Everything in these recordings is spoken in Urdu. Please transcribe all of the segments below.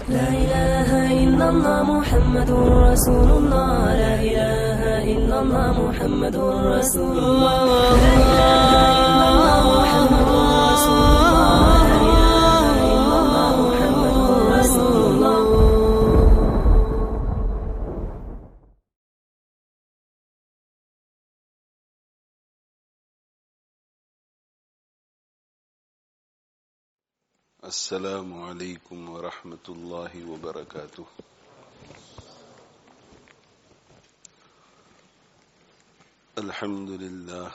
لا إله إلا الله محمد رسول الله. لا إله إلا الله محمد رسول الله. لا إله إلا الله محمد رسول الله. لا إله إلا الله محمد رسول الله. السلام علیکم ورحمۃ اللہ وبرکاتہ. الحمد للہ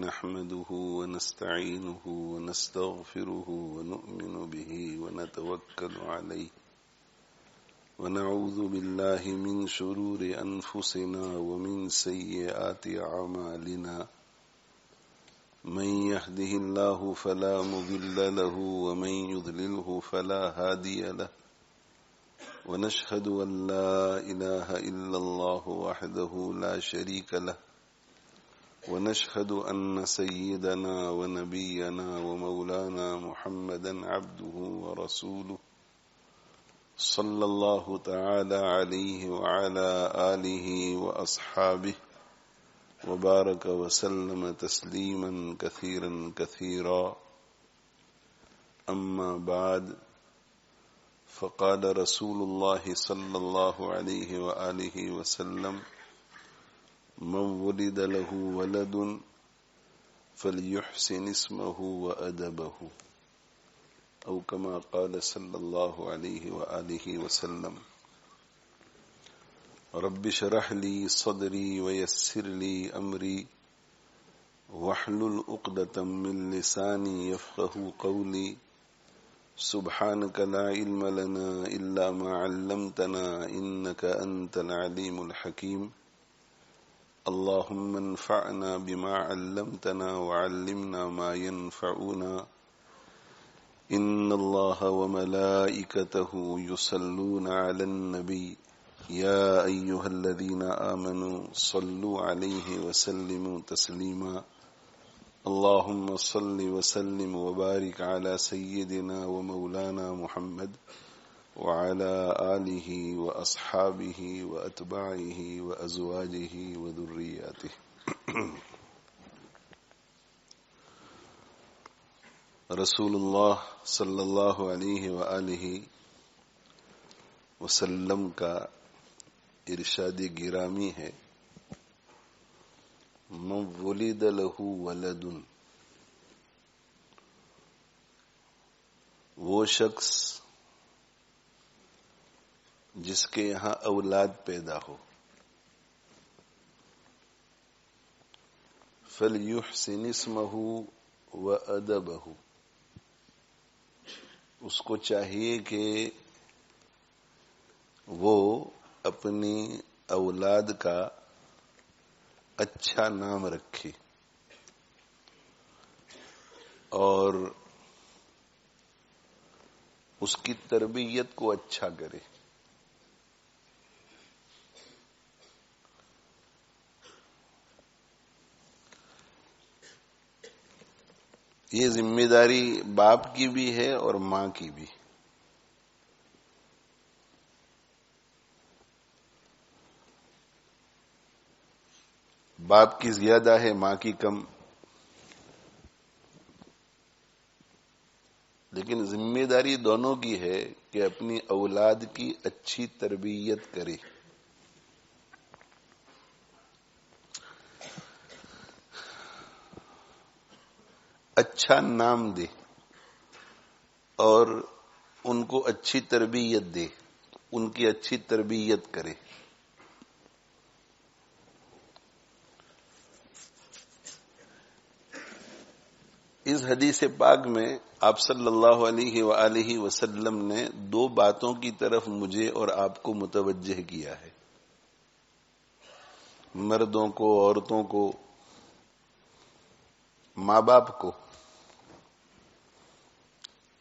نحمده ونستعینه ونستغفره ونؤمن به ونتوکل علیہ ونعوذ باللہ من شرور انفسنا ومن سیئات اعمالنا. من يهده الله فلا مضل له ومن يضلله فلا هادي له. ونشهد أن لا إله إلا الله وحده لا شريك له. ونشهد أن سيدنا ونبينا ومولانا محمدا عبده ورسوله صلى الله تعالى عليه وعلى آله وأصحابه وبارك وسلم تسليما كثيرا كثيرا. أما بعد، فقال رسول الله صلى الله عليه وآله وسلم: من ولد له ولد فليحسن اسمه وأدبه، أو كما قال صلى الله عليه وآله وسلم. رب اشرح لي صدري ويسر لي أمري واحلل عقدة من لساني يفقهوا قولي. سبحانك لا علم لنا إلا ما علمتنا إنك أنت العليم الحكيم. اللهم انفعنا بما علمتنا وعلمنا ما ينفعنا. إن الله وملائكته يصلون على النبي يا أيها الذين آمنوا صلوا عليه وسلموا تسليما. اللهم صل وسلم وبارك على سيدنا ومولانا محمد وعلى آله وأصحابه وأتباعه وأزواجه وذرياته. رسول اللہ صلی اللہ علیہ وآلہ وسلم کا ارشاد گرامی ہے: من ولد له ولد، وہ شخص جس کے یہاں اولاد پیدا ہو، فَلْيُحْسِنِ اسْمَهُ وَأَدَبَهُ، اس کو چاہیے کہ وہ اپنی اولاد کا اچھا نام رکھے اور اس کی تربیت کو اچھا کرے. یہ ذمہ داری باپ کی بھی ہے اور ماں کی بھی. باپ کی زیادہ ہے، ماں کی کم، لیکن ذمہ داری دونوں کی ہے کہ اپنی اولاد کی اچھی تربیت کرے. اچھا نام دے اور ان کو اچھی تربیت دے، ان کی اچھی تربیت کرے. اس حدیث پاک میں آپ صلی اللہ علیہ وآلہ وسلم نے دو باتوں کی طرف مجھے اور آپ کو متوجہ کیا ہے، مردوں کو، عورتوں کو، ماں باپ کو،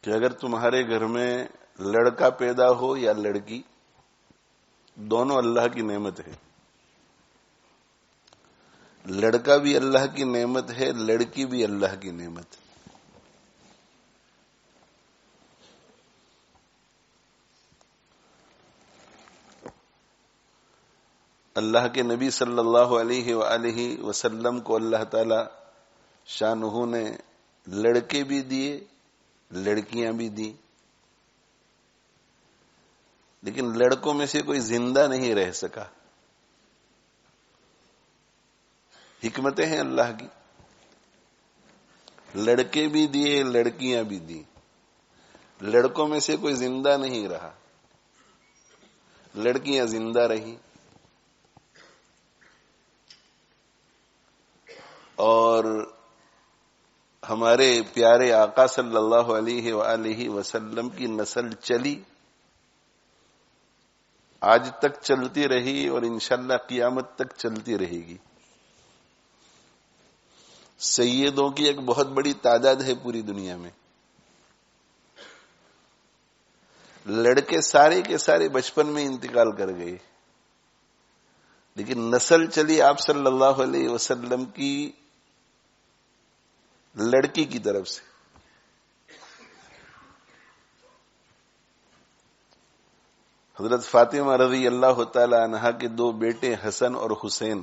کہ اگر تمہارے گھر میں لڑکا پیدا ہو یا لڑکی، دونوں اللہ کی نعمت ہے. لڑکا بھی اللہ کی نعمت ہے، لڑکی بھی اللہ کی نعمت ہے. اللہ کے نبی صلی اللہ علیہ وآلہ وسلم کو اللہ تعالی شانہ نے لڑکے بھی دیے، لڑکیاں بھی دی، لیکن لڑکوں میں سے کوئی زندہ نہیں رہ سکا۔ حکمتیں ہیں اللہ کی، لڑکے بھی دیے، لڑکیاں بھی دی، لڑکوں میں سے کوئی زندہ نہیں رہا، لڑکیاں زندہ رہی۔ اور ہمارے پیارے آقا صلی اللہ علیہ وآلہ وسلم کی نسل چلی، آج تک چلتی رہی اور انشاءاللہ قیامت تک چلتی رہے گی۔ سیدوں کی ایک بہت بڑی تعداد ہے پوری دنیا میں، لڑکے سارے کے سارے بچپن میں انتقال کر گئے، لیکن نسل چلی آپ صلی اللہ علیہ وسلم کی لڑکی کی طرف سے۔ حضرت فاطمہ رضی اللہ تعالی عنہا کے دو بیٹے حسن اور حسین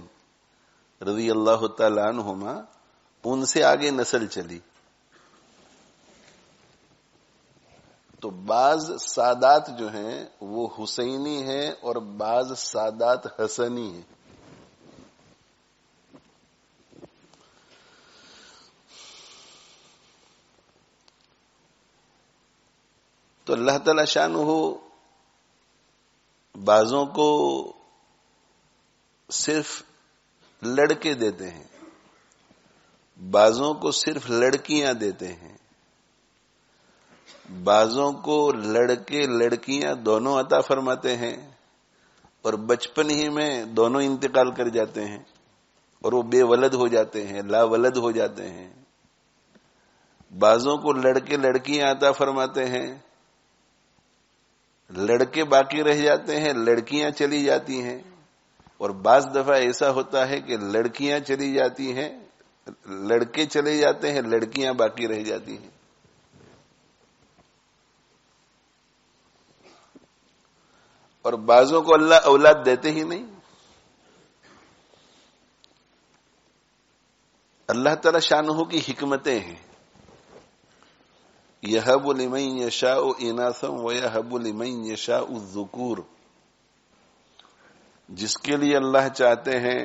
رضی اللہ تعالی عنہما، ان سے آگے نسل چلی۔ تو بعض سادات جو ہیں وہ حسینی ہیں اور بعض سادات حسنی ہیں۔ تو اللہ تعالی شانہ بعضوں کو صرف لڑکے دیتے ہیں، بعضوں کو صرف لڑکیاں دیتے ہیں، بعضوں کو لڑکے لڑکیاں دونوں عطا فرماتے ہیں، اور بچپن ہی میں دونوں انتقال کر جاتے ہیں اور وہ بے ولد ہو جاتے ہیں، لا ولد ہو جاتے ہیں۔ بعضوں کو لڑکے لڑکیاں عطا فرماتے ہیں، لڑکے باقی رہ جاتے ہیں، لڑکیاں چلی جاتی ہیں، اور بعض دفعہ ایسا ہوتا ہے کہ لڑکیاں چلی جاتی ہیں، لڑکے چلے جاتے ہیں، لڑکیاں باقی رہ جاتی ہیں۔ اور بعضوں کو اللہ اولاد دیتے ہی نہیں۔ اللہ تعالی شانہ کی حکمتیں ہیں۔ یہب لمن یشاء اناثا ویہب لمن یشاء الذکور، جس کے لیے اللہ چاہتے ہیں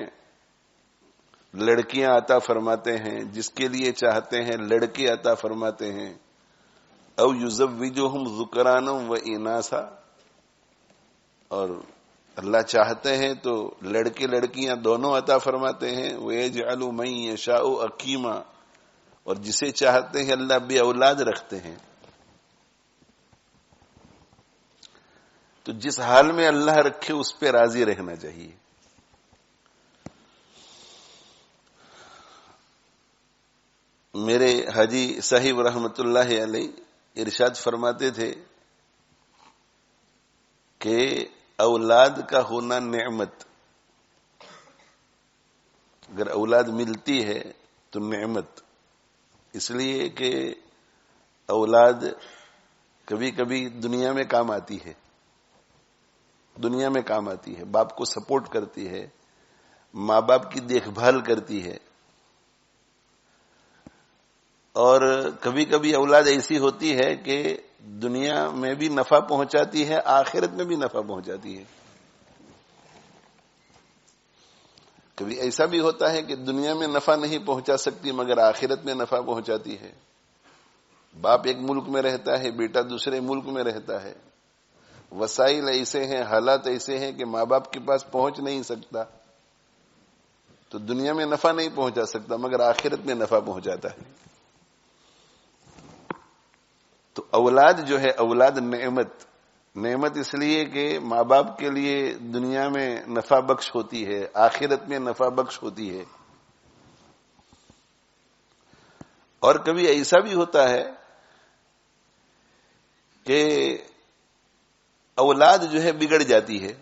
لڑکیاں عطا فرماتے ہیں، جس کے لیے چاہتے ہیں لڑکے عطا فرماتے ہیں۔ او یزوجہم ذکرانا و اناثا، اور اللہ چاہتے ہیں تو لڑکے لڑکیاں دونوں عطا فرماتے ہیں۔ ویجعل من یشاء عقیما، اور جسے چاہتے ہیں اللہ بے اولاد رکھتے ہیں۔ تو جس حال میں اللہ رکھے اس پہ راضی رہنا چاہیے۔ میرے حاجی صاحب رحمت اللہ علیہ ارشاد فرماتے تھے کہ اولاد کا ہونا نعمت، اگر اولاد ملتی ہے تو نعمت، اس لیے کہ اولاد کبھی کبھی دنیا میں کام آتی ہے، دنیا میں کام آتی ہے، باپ کو سپورٹ کرتی ہے، ماں باپ کی دیکھ بھال کرتی ہے، اور کبھی کبھی اولاد ایسی ہوتی ہے کہ دنیا میں بھی نفع پہنچاتی ہے، آخرت میں بھی نفع پہنچاتی ہے۔ کبھی ایسا بھی ہوتا ہے کہ دنیا میں نفع نہیں پہنچا سکتی مگر آخرت میں نفع پہنچاتی ہے۔ باپ ایک ملک میں رہتا ہے، بیٹا دوسرے ملک میں رہتا ہے، وسائل ایسے ہیں، حالات ایسے ہیں کہ ماں باپ کے پاس پہنچ نہیں سکتا، تو دنیا میں نفع نہیں پہنچا سکتا مگر آخرت میں نفع پہنچاتا ہے۔ تو اولاد جو ہے، اولاد نعمت، نعمت اس لیے کہ ماں باپ کے لیے دنیا میں نفع بخش ہوتی ہے، آخرت میں نفع بخش ہوتی ہے۔ اور کبھی ایسا بھی ہوتا ہے کہ اولاد جو ہے بگڑ جاتی ہے،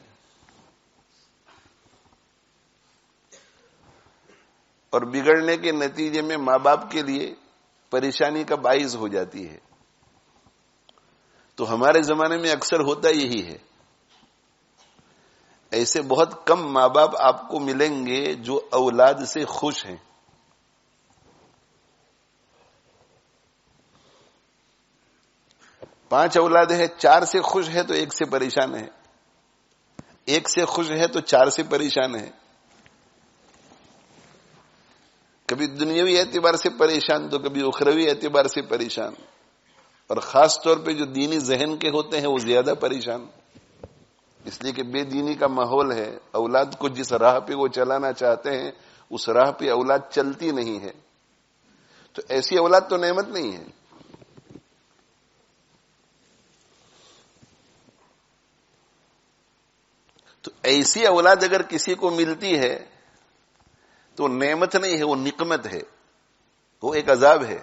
اور بگڑنے کے نتیجے میں ماں باپ کے لیے پریشانی کا باعث ہو جاتی ہے۔ تو ہمارے زمانے میں اکثر ہوتا یہی ہے، ایسے بہت کم ماں باپ آپ کو ملیں گے جو اولاد سے خوش ہیں. 5 اولاد ہے، 4 سے خوش ہے تو 1 سے پریشان ہے، 1 سے خوش ہے تو 4 سے پریشان ہے. کبھی دنیاوی اعتبار سے پریشان تو کبھی اخروی اعتبار سے پریشان، اور خاص طور پہ جو دینی ذہن کے ہوتے ہیں وہ زیادہ پریشان، اس لیے کہ بے دینی کا ماحول ہے. اولاد کو جس راہ پہ وہ چلانا چاہتے ہیں اس راہ پہ اولاد چلتی نہیں ہے، تو ایسی اولاد تو نعمت نہیں ہے. تو ایسی اولاد اگر کسی کو ملتی ہے تو نعمت نہیں ہے، وہ نقمت ہے، وہ ایک عذاب ہے.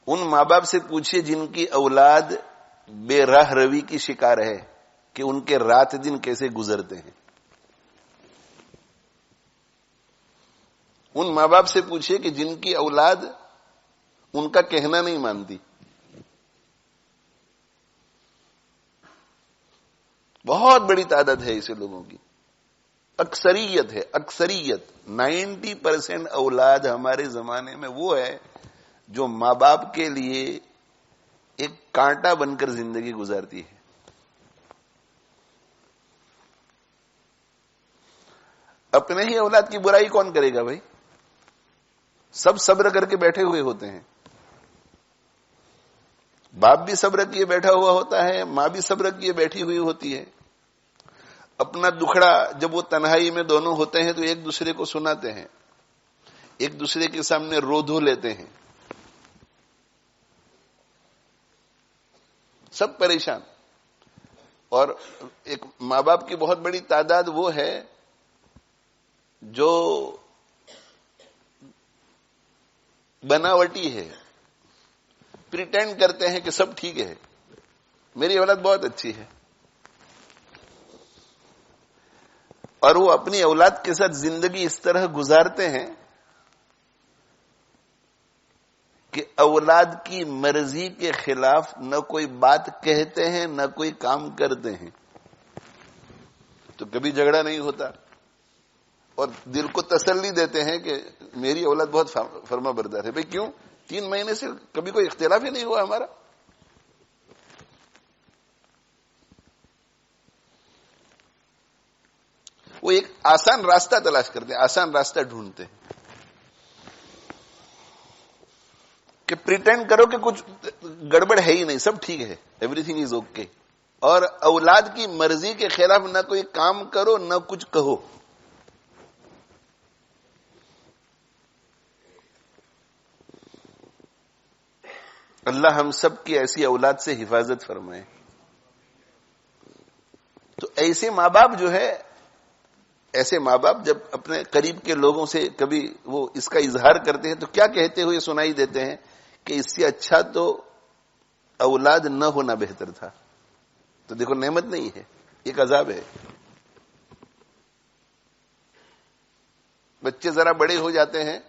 ان ماں باپ سے پوچھئے جن کی اولاد بے راہ روی کی شکار ہے کہ ان کے رات دن کیسے گزرتے ہیں. ان ماں باپ سے پوچھئے کہ جن کی اولاد ان کا کہنا نہیں مانتی. بہت بڑی تعداد ہے ایسے لوگوں کی، اکثریت ہے، اکثریت 90% اولاد ہمارے زمانے میں وہ ہے جو ماں باپ کے لیے ایک کانٹا بن کر زندگی گزارتی ہے. اپنے ہی اولاد کی برائی کون کرے گا بھائی؟ سب صبر کر کے بیٹھے ہوئے ہوتے ہیں. باپ بھی صبر کیے بیٹھا ہوا ہوتا ہے، ماں بھی صبر کیے بیٹھی ہوئی ہوتی ہے. اپنا دکھڑا جب وہ تنہائی میں دونوں ہوتے ہیں تو ایک دوسرے کو سناتے ہیں، ایک دوسرے کے سامنے رو دھو لیتے ہیں. سب پریشان. اور ایک ماں باپ کی بہت بڑی تعداد وہ ہے جو بناوٹی ہے، پریٹینڈ کرتے ہیں کہ سب ٹھیک ہے، میری اولاد بہت اچھی ہے، اور وہ اپنی اولاد کے ساتھ زندگی اس طرح گزارتے ہیں کہ اولاد کی مرضی کے خلاف نہ کوئی بات کہتے ہیں نہ کوئی کام کرتے ہیں. تو کبھی جھگڑا نہیں ہوتا، اور دل کو تسلی دیتے ہیں کہ میری اولاد بہت فرما بردار ہے. بھئی کیوں؟ 3 مہینے سے کبھی کوئی اختلاف ہی نہیں ہوا ہمارا. وہ ایک آسان راستہ تلاش کرتے ہیں، آسان راستہ ڈھونڈتے ہیں کہ پریٹینڈ کرو کہ کچھ گڑبڑ ہے ہی نہیں، سب ٹھیک ہے، ایوری تھنگ از اوکے. اور اولاد کی مرضی کے خلاف نہ کوئی کام کرو نہ کچھ کہو. اللہ ہم سب کی ایسی اولاد سے حفاظت فرمائے. تو ایسے ماں باپ جو ہے، ایسے ماں باپ جب اپنے قریب کے لوگوں سے کبھی وہ اس کا اظہار کرتے ہیں تو کیا کہتے ہوئے سنائی دیتے ہیں کہ اس سے اچھا تو اولاد نہ ہونا بہتر تھا. تو دیکھو نعمت نہیں ہے، ایک عذاب ہے. بچے ذرا بڑے ہو جاتے ہیں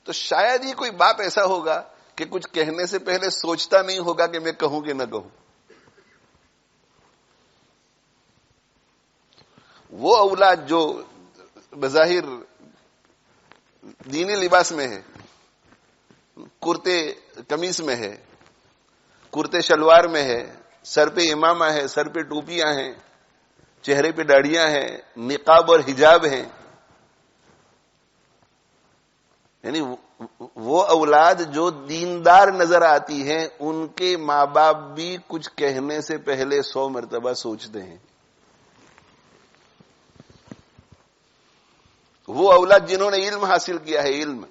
تو شاید ہی کوئی باپ ایسا ہوگا کہ کچھ کہنے سے پہلے سوچتا نہیں ہوگا کہ میں کہوں کہ نہ کہوں. وہ اولاد جو بظاہر دینی لباس میں ہے، کرتے قمیص میں ہے، کرتے شلوار میں ہے، سر پہ امامہ ہے، سر پہ ٹوپیاں ہیں، چہرے پہ داڑھیاں ہیں، نقاب اور حجاب ہیں، یعنی وہ اولاد جو دیندار نظر آتی ہیں ان کے ماں باپ بھی کچھ کہنے سے پہلے 100 مرتبہ سوچتے ہیں. وہ اولاد جنہوں نے علم حاصل کیا ہے، علم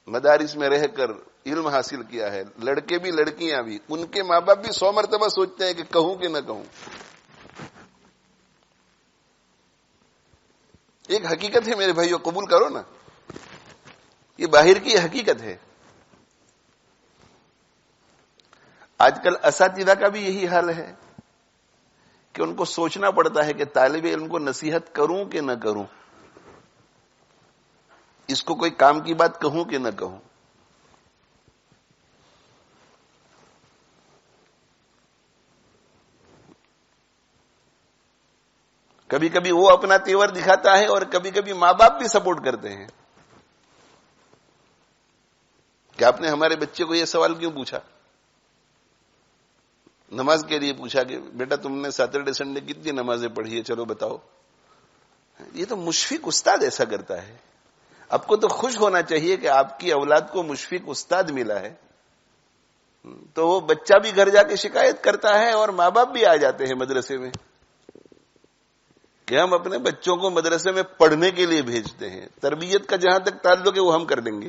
مدارس میں رہ کر علم حاصل کیا ہے، لڑکے بھی لڑکیاں بھی، ان کے ماں باپ بھی 100 مرتبہ سوچتے ہیں کہ کہوں کہ نہ کہوں. ایک حقیقت ہے میرے بھائیو، قبول کرو نا، یہ باہر کی حقیقت ہے. آج کل اساتذہ کا بھی یہی حال ہے کہ ان کو سوچنا پڑتا ہے کہ طالب علم کو نصیحت کروں کہ نہ کروں، اس کو کوئی کام کی بات کہوں کہ نہ کہوں. کبھی کبھی وہ اپنا تیور دکھاتا ہے اور کبھی کبھی ماں باپ بھی سپورٹ کرتے ہیں. کہ آپ نے ہمارے بچے کو یہ سوال کیوں پوچھا؟ نماز کے لیے پوچھا کہ بیٹا تم نے سیٹرڈے سنڈے کتنی نمازیں پڑھی ہے، چلو بتاؤ. یہ تو مشفق استاد ایسا کرتا ہے. آپ کو تو خوش ہونا چاہیے کہ آپ کی اولاد کو مشفق استاد ملا ہے. تو وہ بچہ بھی گھر جا کے شکایت کرتا ہے اور ماں باپ بھی آ جاتے ہیں مدرسے میں کہ ہم اپنے بچوں کو مدرسے میں پڑھنے کے لیے بھیجتے ہیں، تربیت کا جہاں تک تعلق ہے وہ ہم کر دیں گے.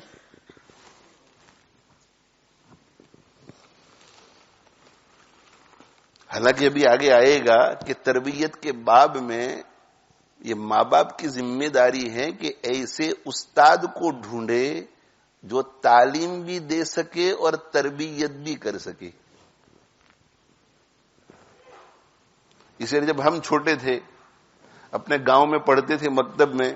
حالانکہ ابھی آگے آئے گا کہ تربیت کے باب میں یہ ماں باپ کی ذمہ داری ہے کہ ایسے استاد کو ڈھونڈے جو تعلیم بھی دے سکے اور تربیت بھی کر سکے. اس لیے جب ہم چھوٹے تھے اپنے گاؤں میں پڑھتے تھے مکتب میں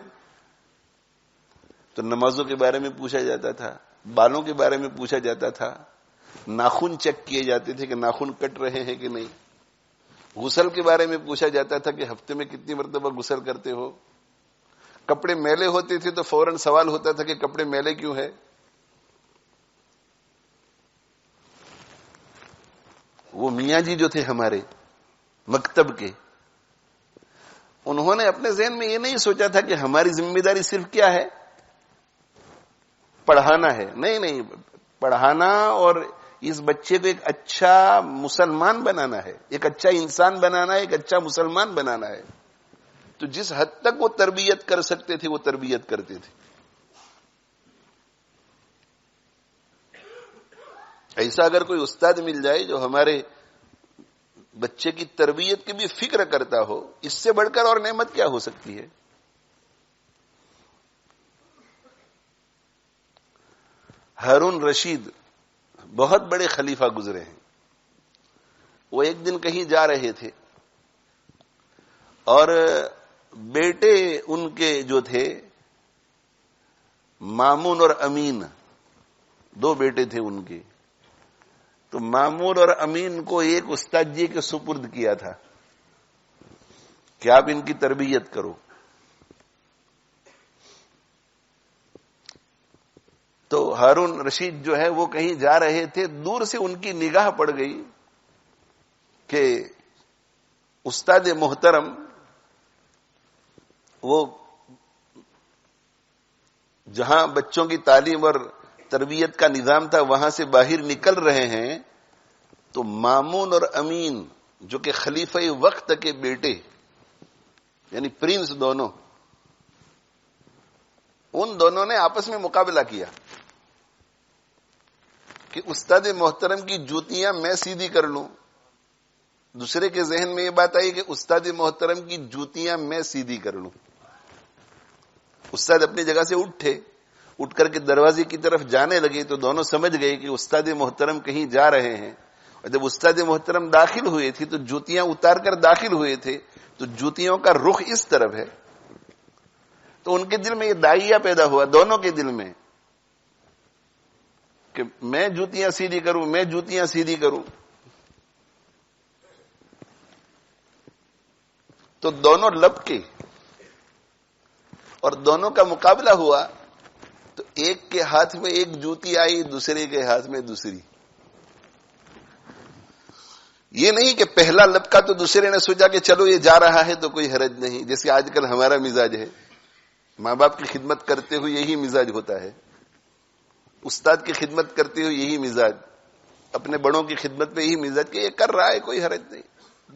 تو نمازوں کے بارے میں پوچھا جاتا تھا، بالوں کے بارے میں پوچھا جاتا تھا، ناخن چیک کیے جاتے تھے کہ ناخن کٹ رہے ہیں کہ نہیں، غسل کے بارے میں پوچھا جاتا تھا کہ ہفتے میں کتنی مرتبہ غسل کرتے ہو. کپڑے میلے ہوتے تھے تو فوراً سوال ہوتا تھا کہ کپڑے میلے کیوں ہے. وہ میاں جی جو تھے ہمارے مکتب کے، انہوں نے اپنے ذہن میں یہ نہیں سوچا تھا کہ ہماری ذمہ داری صرف کیا ہے، پڑھانا ہے. نہیں، پڑھانا اور اس بچے کو ایک اچھا مسلمان بنانا ہے، ایک اچھا انسان بنانا ہے، ایک اچھا مسلمان بنانا ہے. تو جس حد تک وہ تربیت کر سکتے تھے وہ تربیت کرتے تھے. ایسا اگر کوئی استاد مل جائے جو ہمارے بچے کی تربیت کی بھی فکر کرتا ہو، اس سے بڑھ کر اور نعمت کیا ہو سکتی ہے. ہارون رشید بہت بڑے خلیفہ گزرے ہیں. وہ ایک دن کہیں جا رہے تھے اور بیٹے ان کے جو تھے مامون اور امین، دو بیٹے تھے ان کے، تو مامون اور امین کو ایک استاد جی کے سپرد کیا تھا کہ آپ ان کی تربیت کرو. تو ہارون رشید جو ہے وہ کہیں جا رہے تھے، دور سے ان کی نگاہ پڑ گئی کہ استاد محترم وہ جہاں بچوں کی تعلیم اور تربیت کا نظام تھا وہاں سے باہر نکل رہے ہیں. تو مامون اور امین جو کہ خلیفہ وقت کے بیٹے یعنی پرنس دونوں، ان دونوں نے آپس میں مقابلہ کیا کہ استاد محترم کی جوتیاں میں سیدھی کر لوں. دوسرے کے ذہن میں یہ بات آئی کہ استاد محترم کی جوتیاں میں سیدھی کر لوں. استاد اپنی جگہ سے اٹھ کر کے دروازے کی طرف جانے لگے تو دونوں سمجھ گئے کہ استاد محترم کہیں جا رہے ہیں. اور جب استاد محترم داخل ہوئے تھے تو جوتیاں اتار کر داخل ہوئے تھے تو جوتیوں کا رخ اس طرف ہے. تو ان کے دل میں یہ دائیا پیدا ہوا، دونوں کے دل میں، کہ میں جوتیاں سیدھی کروں، میں جوتیاں سیدھی کروں. تو دونوں لپکے اور دونوں کا مقابلہ ہوا. تو ایک کے ہاتھ میں ایک جوتی آئی، دوسرے کے ہاتھ میں دوسری. یہ نہیں کہ پہلا لپکا تو دوسرے نے سوچا کہ چلو یہ جا رہا ہے تو کوئی حرج نہیں، جیسے آج کل ہمارا مزاج ہے. ماں باپ کی خدمت کرتے ہوئے یہی مزاج ہوتا ہے، استاد کی خدمت کرتے ہوئے یہی مزاج، اپنے بڑوں کی خدمت میں یہی مزاج کہ یہ کر رہا ہے کوئی حرج نہیں.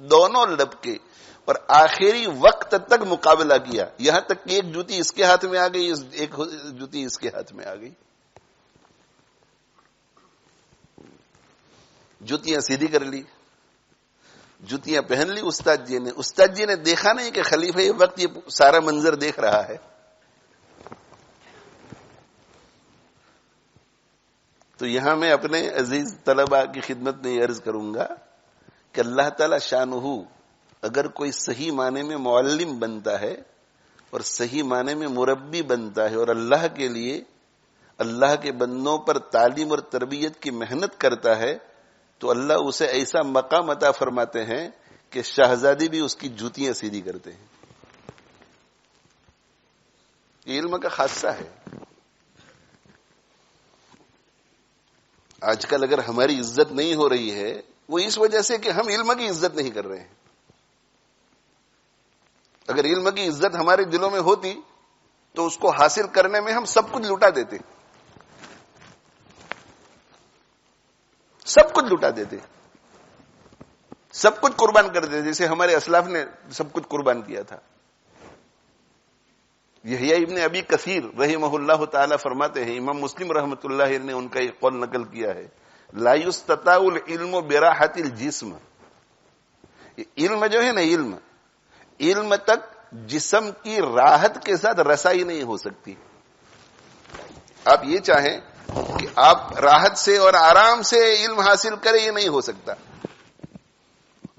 دونوں لپکے اور آخری وقت تک مقابلہ کیا، یہاں تک کہ ایک جوتی اس کے ہاتھ میں آ گئی، ایک جوتی اس کے ہاتھ میں آ گئی. جوتیاں سیدھی کر لی، جوتیاں پہن لی استاد جی نے دیکھا نہیں کہ خلیفہ یہ وقت یہ سارا منظر دیکھ رہا ہے. تو یہاں میں اپنے عزیز طلباء کی خدمت میں یہ عرض کروں گا کہ اللہ تعالی شانہ اگر کوئی صحیح معنی میں معلم بنتا ہے اور صحیح معنی میں مربی بنتا ہے اور اللہ کے لیے اللہ کے بندوں پر تعلیم اور تربیت کی محنت کرتا ہے تو اللہ اسے ایسا مقام عطا فرماتے ہیں کہ شہزادی بھی اس کی جوتیاں سیدھی کرتے ہیں. یہ علم کا خاصہ ہے. آج کل اگر ہماری عزت نہیں ہو رہی ہے وہ اس وجہ سے کہ ہم علم کی عزت نہیں کر رہے ہیں. اگر علم کی عزت ہمارے دلوں میں ہوتی تو اس کو حاصل کرنے میں ہم سب کچھ لٹا دیتے, سب کچھ لٹا دیتے, سب کچھ قربان کر دیتے, جیسے ہمارے اسلاف نے سب کچھ قربان کیا تھا. یحییٰ ابن ابی کثیر رحمہ اللہ تعالی فرماتے ہیں, امام مسلم رحمۃ اللہ نے ان کا ایک قول نقل کیا ہے, لا یستطاع العلم براحۃ الجسم. علم جو ہے نا, علم تک جسم کی راحت کے ساتھ رسائی نہیں ہو سکتی. آپ یہ چاہیں کہ آپ راحت سے اور آرام سے علم حاصل کریں, یہ نہیں ہو سکتا.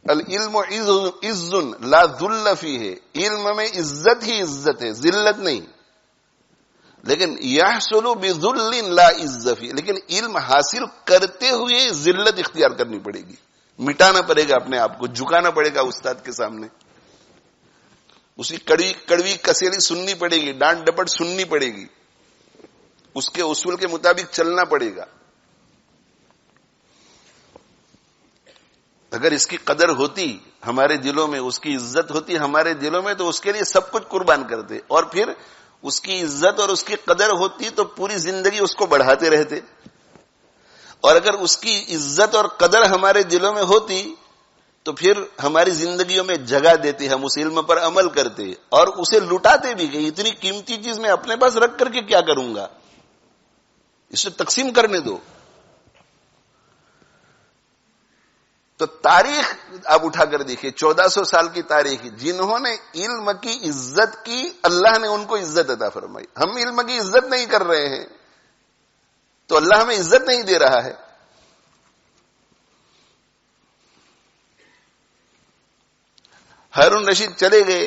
العلم عز لا ذل فیہ, علم میں عزت ہی عزت ہے, ذلت نہیں. لیکن یحصل بذل لا عز فیہ, لیکن علم حاصل کرتے ہوئے ذلت اختیار کرنی پڑے گی, مٹانا پڑے گا اپنے آپ کو, جھکانا پڑے گا استاد کے سامنے, اس کی کڑوی کسیلی سننی پڑے گی, ڈانٹ ڈپٹ سننی پڑے گی, اس کے اصول کے مطابق چلنا پڑے گا. اگر اس کی قدر ہوتی ہمارے دلوں میں, اس کی عزت ہوتی ہمارے دلوں میں, تو اس کے لیے سب کچھ قربان کرتے, اور پھر اس کی عزت اور اس کی قدر ہوتی تو پوری زندگی اس کو بڑھاتے رہتے. اور اگر اس کی عزت اور قدر ہمارے دلوں میں ہوتی تو پھر ہماری زندگیوں میں جگہ دیتے, ہم اس علم پر عمل کرتے اور اسے لٹاتے بھی کہ اتنی قیمتی چیز میں اپنے پاس رکھ کر کے کیا کروں گا, اسے تقسیم کرنے دو. تو تاریخ آپ اٹھا کر دیکھیے, 1400 سال کی تاریخ, جنہوں نے علم کی عزت کی اللہ نے ان کو عزت عطا فرمائی. ہم علم کی عزت نہیں کر رہے ہیں تو اللہ ہمیں عزت نہیں دے رہا ہے. ہارون رشید چلے گئے,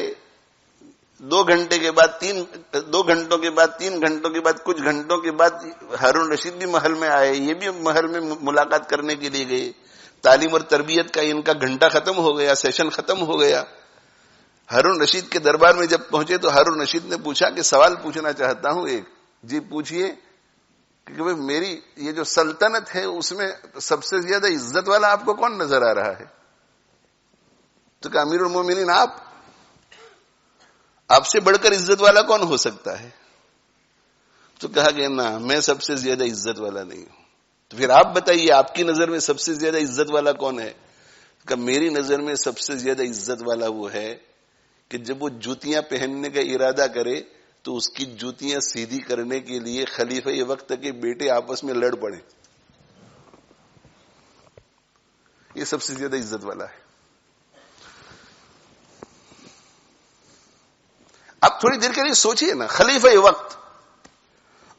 2 گھنٹے کے بعد 2 گھنٹوں کے بعد 3 گھنٹوں کے بعد کچھ گھنٹوں کے بعد ہارون رشید بھی محل میں آئے, یہ بھی محل میں ملاقات کرنے کے لیے گئے. تعلیم اور تربیت کا ان کا گھنٹہ ختم ہو گیا, سیشن ختم ہو گیا. ہارون رشید کے دربار میں جب پہنچے تو ہارون رشید نے پوچھا کہ سوال پوچھنا چاہتا ہوں ایک. جی پوچھئے. کہ میری یہ جو سلطنت ہے اس میں سب سے زیادہ عزت والا آپ کو کون نظر آ رہا ہے؟ تو کہ امیر المومنین آپ سے بڑھ کر عزت والا کون ہو سکتا ہے؟ تو کہا کہ نہ, میں سب سے زیادہ عزت والا نہیں ہوں. تو پھر آپ بتائیے آپ کی نظر میں سب سے زیادہ عزت والا کون ہے؟ کہ میری نظر میں سب سے زیادہ عزت والا وہ ہے کہ جب وہ جوتیاں پہننے کا ارادہ کرے تو اس کی جوتیاں سیدھی کرنے کے لیے خلیفہ وقت کے بیٹے آپس میں لڑ پڑے. یہ سب سے زیادہ عزت والا ہے. اب تھوڑی دیر کے لیے سوچئے نا, خلیفہ وقت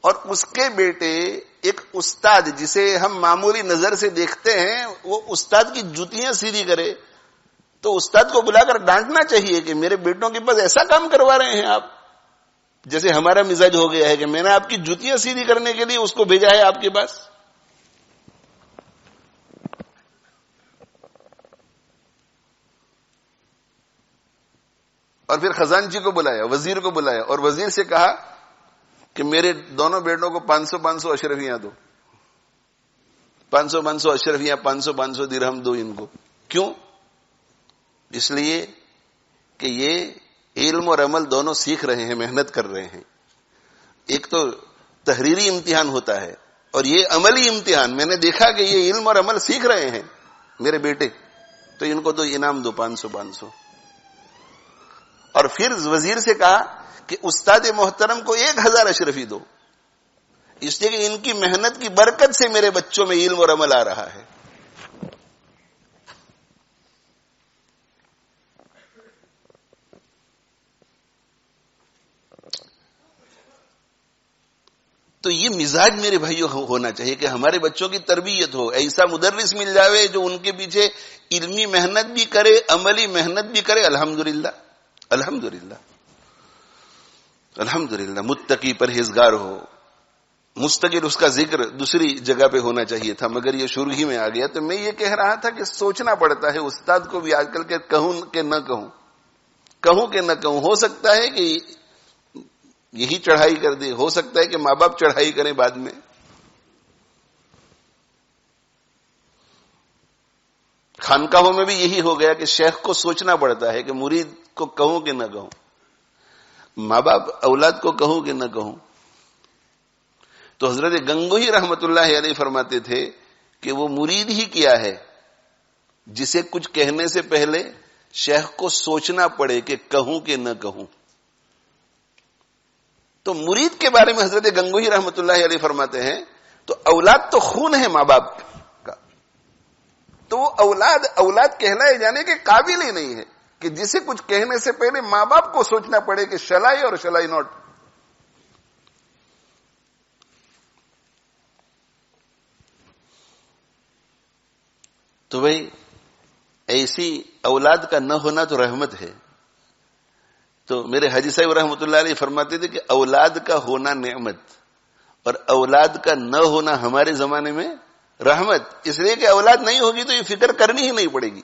اور اس کے بیٹے, ایک استاد جسے ہم معمولی نظر سے دیکھتے ہیں, وہ استاد کی جوتیاں سیدھی کرے تو استاد کو بلا کر ڈانٹنا چاہیے کہ میرے بیٹوں کے پاس ایسا کام کروا رہے ہیں آپ. جیسے ہمارا مزاج ہو گیا ہے کہ میں نے آپ کی جوتیاں سیدھی کرنے کے لیے اس کو بھیجا ہے آپ کے پاس. اور پھر خزانچی کو بلایا, وزیر کو بلایا, اور وزیر سے کہا کہ میرے دونوں بیٹوں کو 500 اشرفیاں دو, 500 اشرفیاں, 500 درہم دو ان کو. کیوں؟ اس لیے کہ یہ علم اور عمل دونوں سیکھ رہے ہیں, محنت کر رہے ہیں. ایک تو تحریری امتحان ہوتا ہے اور یہ عملی امتحان. میں نے دیکھا کہ یہ علم اور عمل سیکھ رہے ہیں میرے بیٹے, تو ان کو تو انعام دو 500. اور پھر وزیر سے کہا کہ استاد محترم کو 1000 اشرفی دو, اس لیے کہ ان کی محنت کی برکت سے میرے بچوں میں علم اور عمل آ رہا ہے. تو یہ مزاج میرے بھائیوں ہونا چاہیے کہ ہمارے بچوں کی تربیت ہو, ایسا مدرس مل جاوے جو ان کے پیچھے علمی محنت بھی کرے, عملی محنت بھی کرے. الحمدللہ الحمدللہ الحمدللہ. متقی پرہیزگار ہو, مستقل اس کا ذکر دوسری جگہ پہ ہونا چاہیے تھا, مگر یہ شروع ہی میں آ گیا. تو میں یہ کہہ رہا تھا کہ سوچنا پڑتا ہے استاد کو بھی آج کل کے کہوں کہ نہ کہوں, کہوں کہ نہ کہوں. ہو سکتا ہے کہ یہی چڑھائی کر دی. ہو سکتا ہے کہ ماں باپ چڑھائی کریں بعد میں. خانقاہوں میں بھی یہی ہو گیا کہ شیخ کو سوچنا پڑتا ہے کہ مرید کو کہوں کہ نہ کہوں, ماں باپ اولاد کو کہوں کہ نہ کہوں. تو حضرت گنگوہی رحمت اللہ علیہ فرماتے تھے کہ وہ مرید ہی کیا ہے جسے کچھ کہنے سے پہلے شیخ کو سوچنا پڑے کہ کہوں کہ نہ کہوں. تو مرید کے بارے میں حضرت گنگوہی رحمت اللہ علیہ فرماتے ہیں تو اولاد تو خون ہے ماں باپ کا, تو وہ اولاد کہلائے جانے کے قابل ہی نہیں ہے کہ جسے کچھ کہنے سے پہلے ماں باپ کو سوچنا پڑے کہ شل آئی اور شل آئی ناٹ. تو بھائی ایسی اولاد کا نہ ہونا تو رحمت ہے. تو میرے حاجی صاحب رحمۃ اللہ علیہ فرماتے تھے کہ اولاد کا ہونا نعمت اور اولاد کا نہ ہونا ہمارے زمانے میں رحمت. اس لیے کہ اولاد نہیں ہوگی تو یہ فکر کرنی ہی نہیں پڑے گی.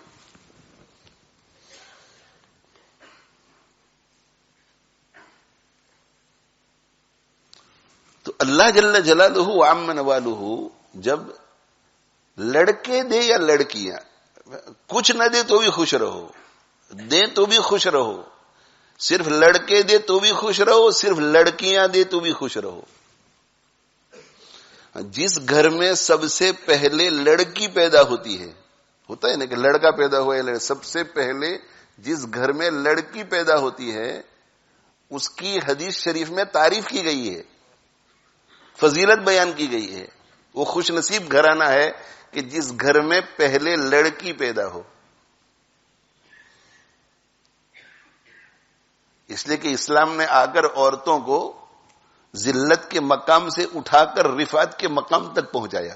تو اللہ جل جلالہ وعم نوالہ جب لڑکے دے یا لڑکیاں, کچھ نہ دے تو بھی خوش رہو, دے تو بھی خوش رہو, صرف لڑکے دے تو بھی خوش رہو, صرف لڑکیاں دے تو بھی خوش رہو. جس گھر میں سب سے پہلے لڑکی پیدا ہوتی ہے, ہوتا ہے نا کہ لڑکا پیدا ہوا ہے, سب سے پہلے جس گھر میں لڑکی پیدا ہوتی ہے اس کی حدیث شریف میں تعریف کی گئی ہے, فضیلت بیان کی گئی ہے. وہ خوش نصیب گھرانہ ہے کہ جس گھر میں پہلے لڑکی پیدا ہو. اس لیے کہ اسلام نے آ کر عورتوں کو ذلت کے مقام سے اٹھا کر رفعت کے مقام تک پہنچایا,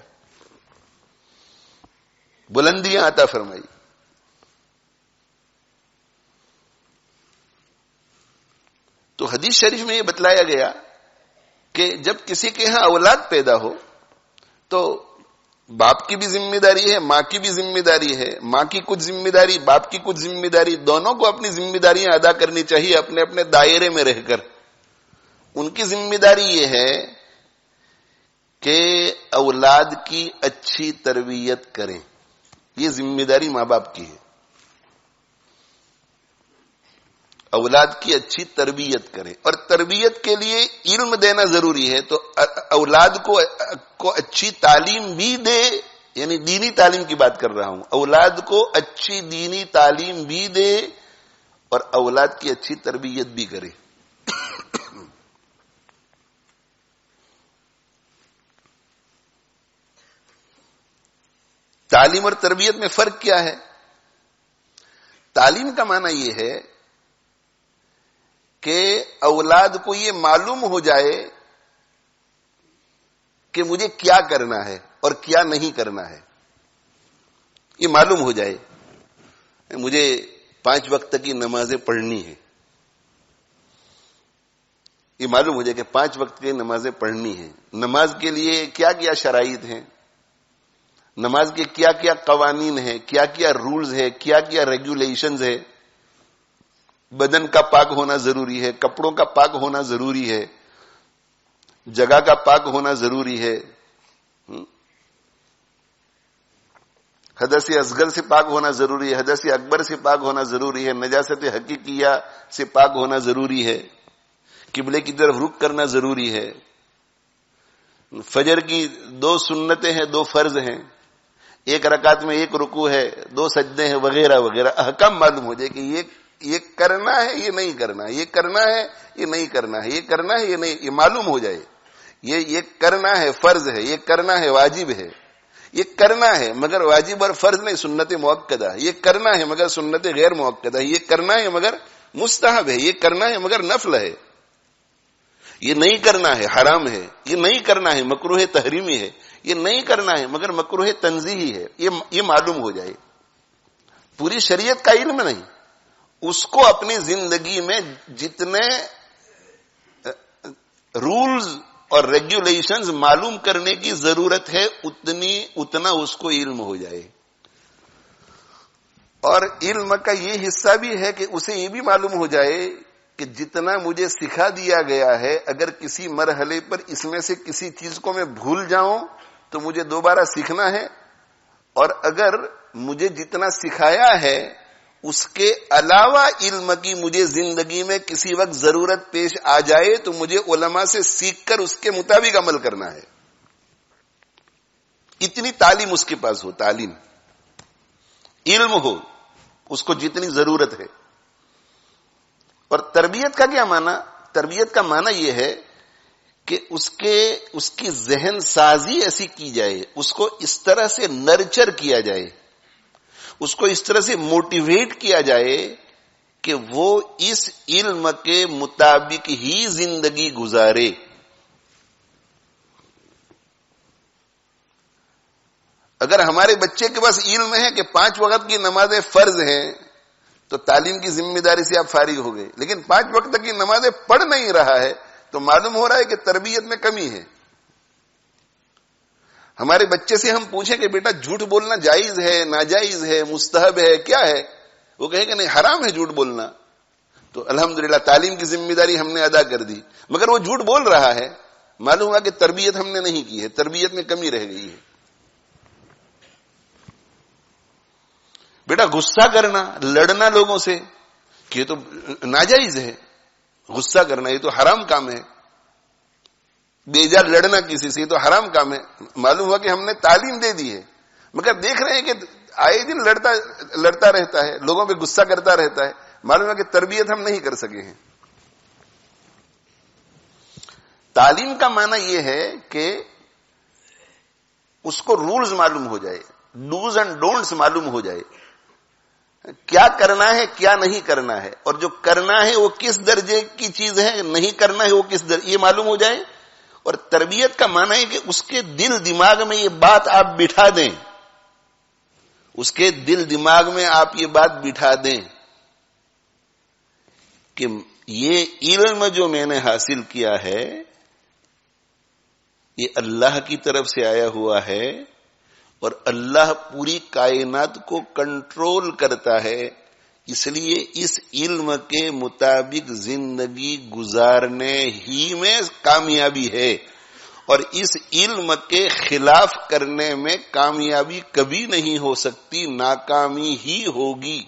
بلندیاں عطا فرمائی. تو حدیث شریف میں یہ بتلایا گیا کہ جب کسی کے ہاں اولاد پیدا ہو تو باپ کی بھی ذمہ داری ہے, ماں کی بھی ذمہ داری ہے, ماں کی کچھ ذمہ داری, باپ کی کچھ ذمہ داری, دونوں کو اپنی ذمہ داریاں ادا کرنی چاہیے اپنے اپنے دائرے میں رہ کر. ان کی ذمہ داری یہ ہے کہ اولاد کی اچھی تربیت کریں, یہ ذمہ داری ماں باپ کی ہے. اولاد کی اچھی تربیت کریں, اور تربیت کے لیے علم دینا ضروری ہے. تو اولاد کو اچھی تعلیم بھی دے, یعنی دینی تعلیم کی بات کر رہا ہوں, اولاد کو اچھی دینی تعلیم بھی دے اور اولاد کی اچھی تربیت بھی کرے. تعلیم اور تربیت میں فرق کیا ہے؟ تعلیم کا معنی یہ ہے کہ اولاد کو یہ معلوم ہو جائے کہ مجھے کیا کرنا ہے اور کیا نہیں کرنا ہے. یہ معلوم ہو جائے, مجھے 5 وقت کی نمازیں پڑھنی ہے, یہ معلوم ہو جائے کہ 5 وقت کی نمازیں پڑھنی ہیں. نماز کے لیے کیا کیا شرائط ہیں, نماز کے کیا کیا قوانین ہیں, کیا کیا رولز ہے, کیا کیا ریگولیشنز ہے. بدن کا پاک ہونا ضروری ہے, کپڑوں کا پاک ہونا ضروری ہے, جگہ کا پاک ہونا ضروری ہے, حدث اصغر سے پاک ہونا ضروری ہے, حدث اکبر سے پاک ہونا ضروری ہے, نجاست حقیقیہ سے پاک ہونا ضروری ہے, قبلے کی طرف رخ کرنا ضروری ہے, فجر کی 2 سنتیں ہیں, 2 فرض ہیں, 1 رکعت میں 1 رکوع ہے, 2 سجدے ہیں, وغیرہ وغیرہ. احکام معلوم ہو جائے کہ یہ کرنا ہے, یہ نہیں کرنا ہے, یہ کرنا ہے, یہ نہیں کرنا ہے, یہ کرنا ہے, یہ نہیں, یہ معلوم ہو جائے. یہ کرنا ہے فرض ہے, یہ کرنا ہے واجب ہے, یہ کرنا ہے مگر واجب اور فرض نہیں, سنت مؤکدہ, یہ کرنا ہے مگر سنت غیر مؤکدہ, یہ کرنا ہے مگر مستحب ہے, یہ کرنا ہے مگر نفل ہے, یہ نہیں کرنا ہے حرام ہے, یہ نہیں کرنا ہے مکروہ تحریمی ہے, یہ نہیں کرنا ہے مگر مکروہ تنزیہی ہے. یہ معلوم ہو جائے. پوری شریعت کا علم نہیں, اس کو اپنی زندگی میں جتنے رولز اور ریگولیشنز معلوم کرنے کی ضرورت ہے اتنا اس کو علم ہو جائے. اور علم کا یہ حصہ بھی ہے کہ اسے یہ بھی معلوم ہو جائے کہ جتنا مجھے سکھا دیا گیا ہے اگر کسی مرحلے پر اس میں سے کسی چیز کو میں بھول جاؤں تو مجھے دوبارہ سیکھنا ہے، اور اگر مجھے جتنا سکھایا ہے اس کے علاوہ علم کی مجھے زندگی میں کسی وقت ضرورت پیش آ جائے تو مجھے علماء سے سیکھ کر اس کے مطابق عمل کرنا ہے. اتنی تعلیم اس کے پاس ہو، تعلیم علم ہو اس کو جتنی ضرورت ہے. اور تربیت کا کیا معنی؟ تربیت کا معنی یہ ہے کہ اس کی ذہن سازی ایسی کی جائے، اس کو اس طرح سے نرچر کیا جائے، اس کو اس طرح سے موٹیویٹ کیا جائے کہ وہ اس علم کے مطابق ہی زندگی گزارے. اگر ہمارے بچے کے پاس علم ہے کہ 5 وقت کی نمازیں فرض ہیں تو تعلیم کی ذمہ داری سے آپ فارغ ہو گئے، لیکن 5 وقت کی نمازیں پڑھ نہیں رہا ہے تو معلوم ہو رہا ہے کہ تربیت میں کمی ہے. ہمارے بچے سے ہم پوچھیں کہ بیٹا جھوٹ بولنا جائز ہے، ناجائز ہے، مستحب ہے، کیا ہے؟ وہ کہے کہ نہیں حرام ہے جھوٹ بولنا. تو الحمدللہ تعلیم کی ذمہ داری ہم نے ادا کر دی، مگر وہ جھوٹ بول رہا ہے، معلوم ہوا کہ تربیت ہم نے نہیں کی ہے، تربیت میں کمی رہ گئی ہے. بیٹا غصہ کرنا، لڑنا لوگوں سے، کہ یہ تو ناجائز ہے، غصہ کرنا یہ تو حرام کام ہے، بیجا لڑنا کسی سے یہ تو حرام کام ہے. معلوم ہوا کہ ہم نے تعلیم دے دی ہے، مگر دیکھ رہے ہیں کہ آئے دن لڑتا رہتا ہے، لوگوں پہ غصہ کرتا رہتا ہے. معلوم ہوا کہ تربیت ہم نہیں کر سکے ہیں. تعلیم کا معنی یہ ہے کہ اس کو رولز معلوم ہو جائے، ڈوز اینڈ ڈونٹس معلوم ہو جائے، کیا کرنا ہے کیا نہیں کرنا ہے، اور جو کرنا ہے وہ کس درجے کی چیز ہے، نہیں کرنا ہے وہ کس درجے، یہ معلوم ہو جائے. اور تربیت کا معنی ہے کہ اس کے دل دماغ میں یہ بات آپ بٹھا دیں، اس کے دل دماغ میں آپ یہ بات بٹھا دیں کہ یہ علم جو میں نے حاصل کیا ہے یہ اللہ کی طرف سے آیا ہوا ہے، اور اللہ پوری کائنات کو کنٹرول کرتا ہے، اس لیے اس علم کے مطابق زندگی گزارنے ہی میں کامیابی ہے، اور اس علم کے خلاف کرنے میں کامیابی کبھی نہیں ہو سکتی، ناکامی ہی ہوگی.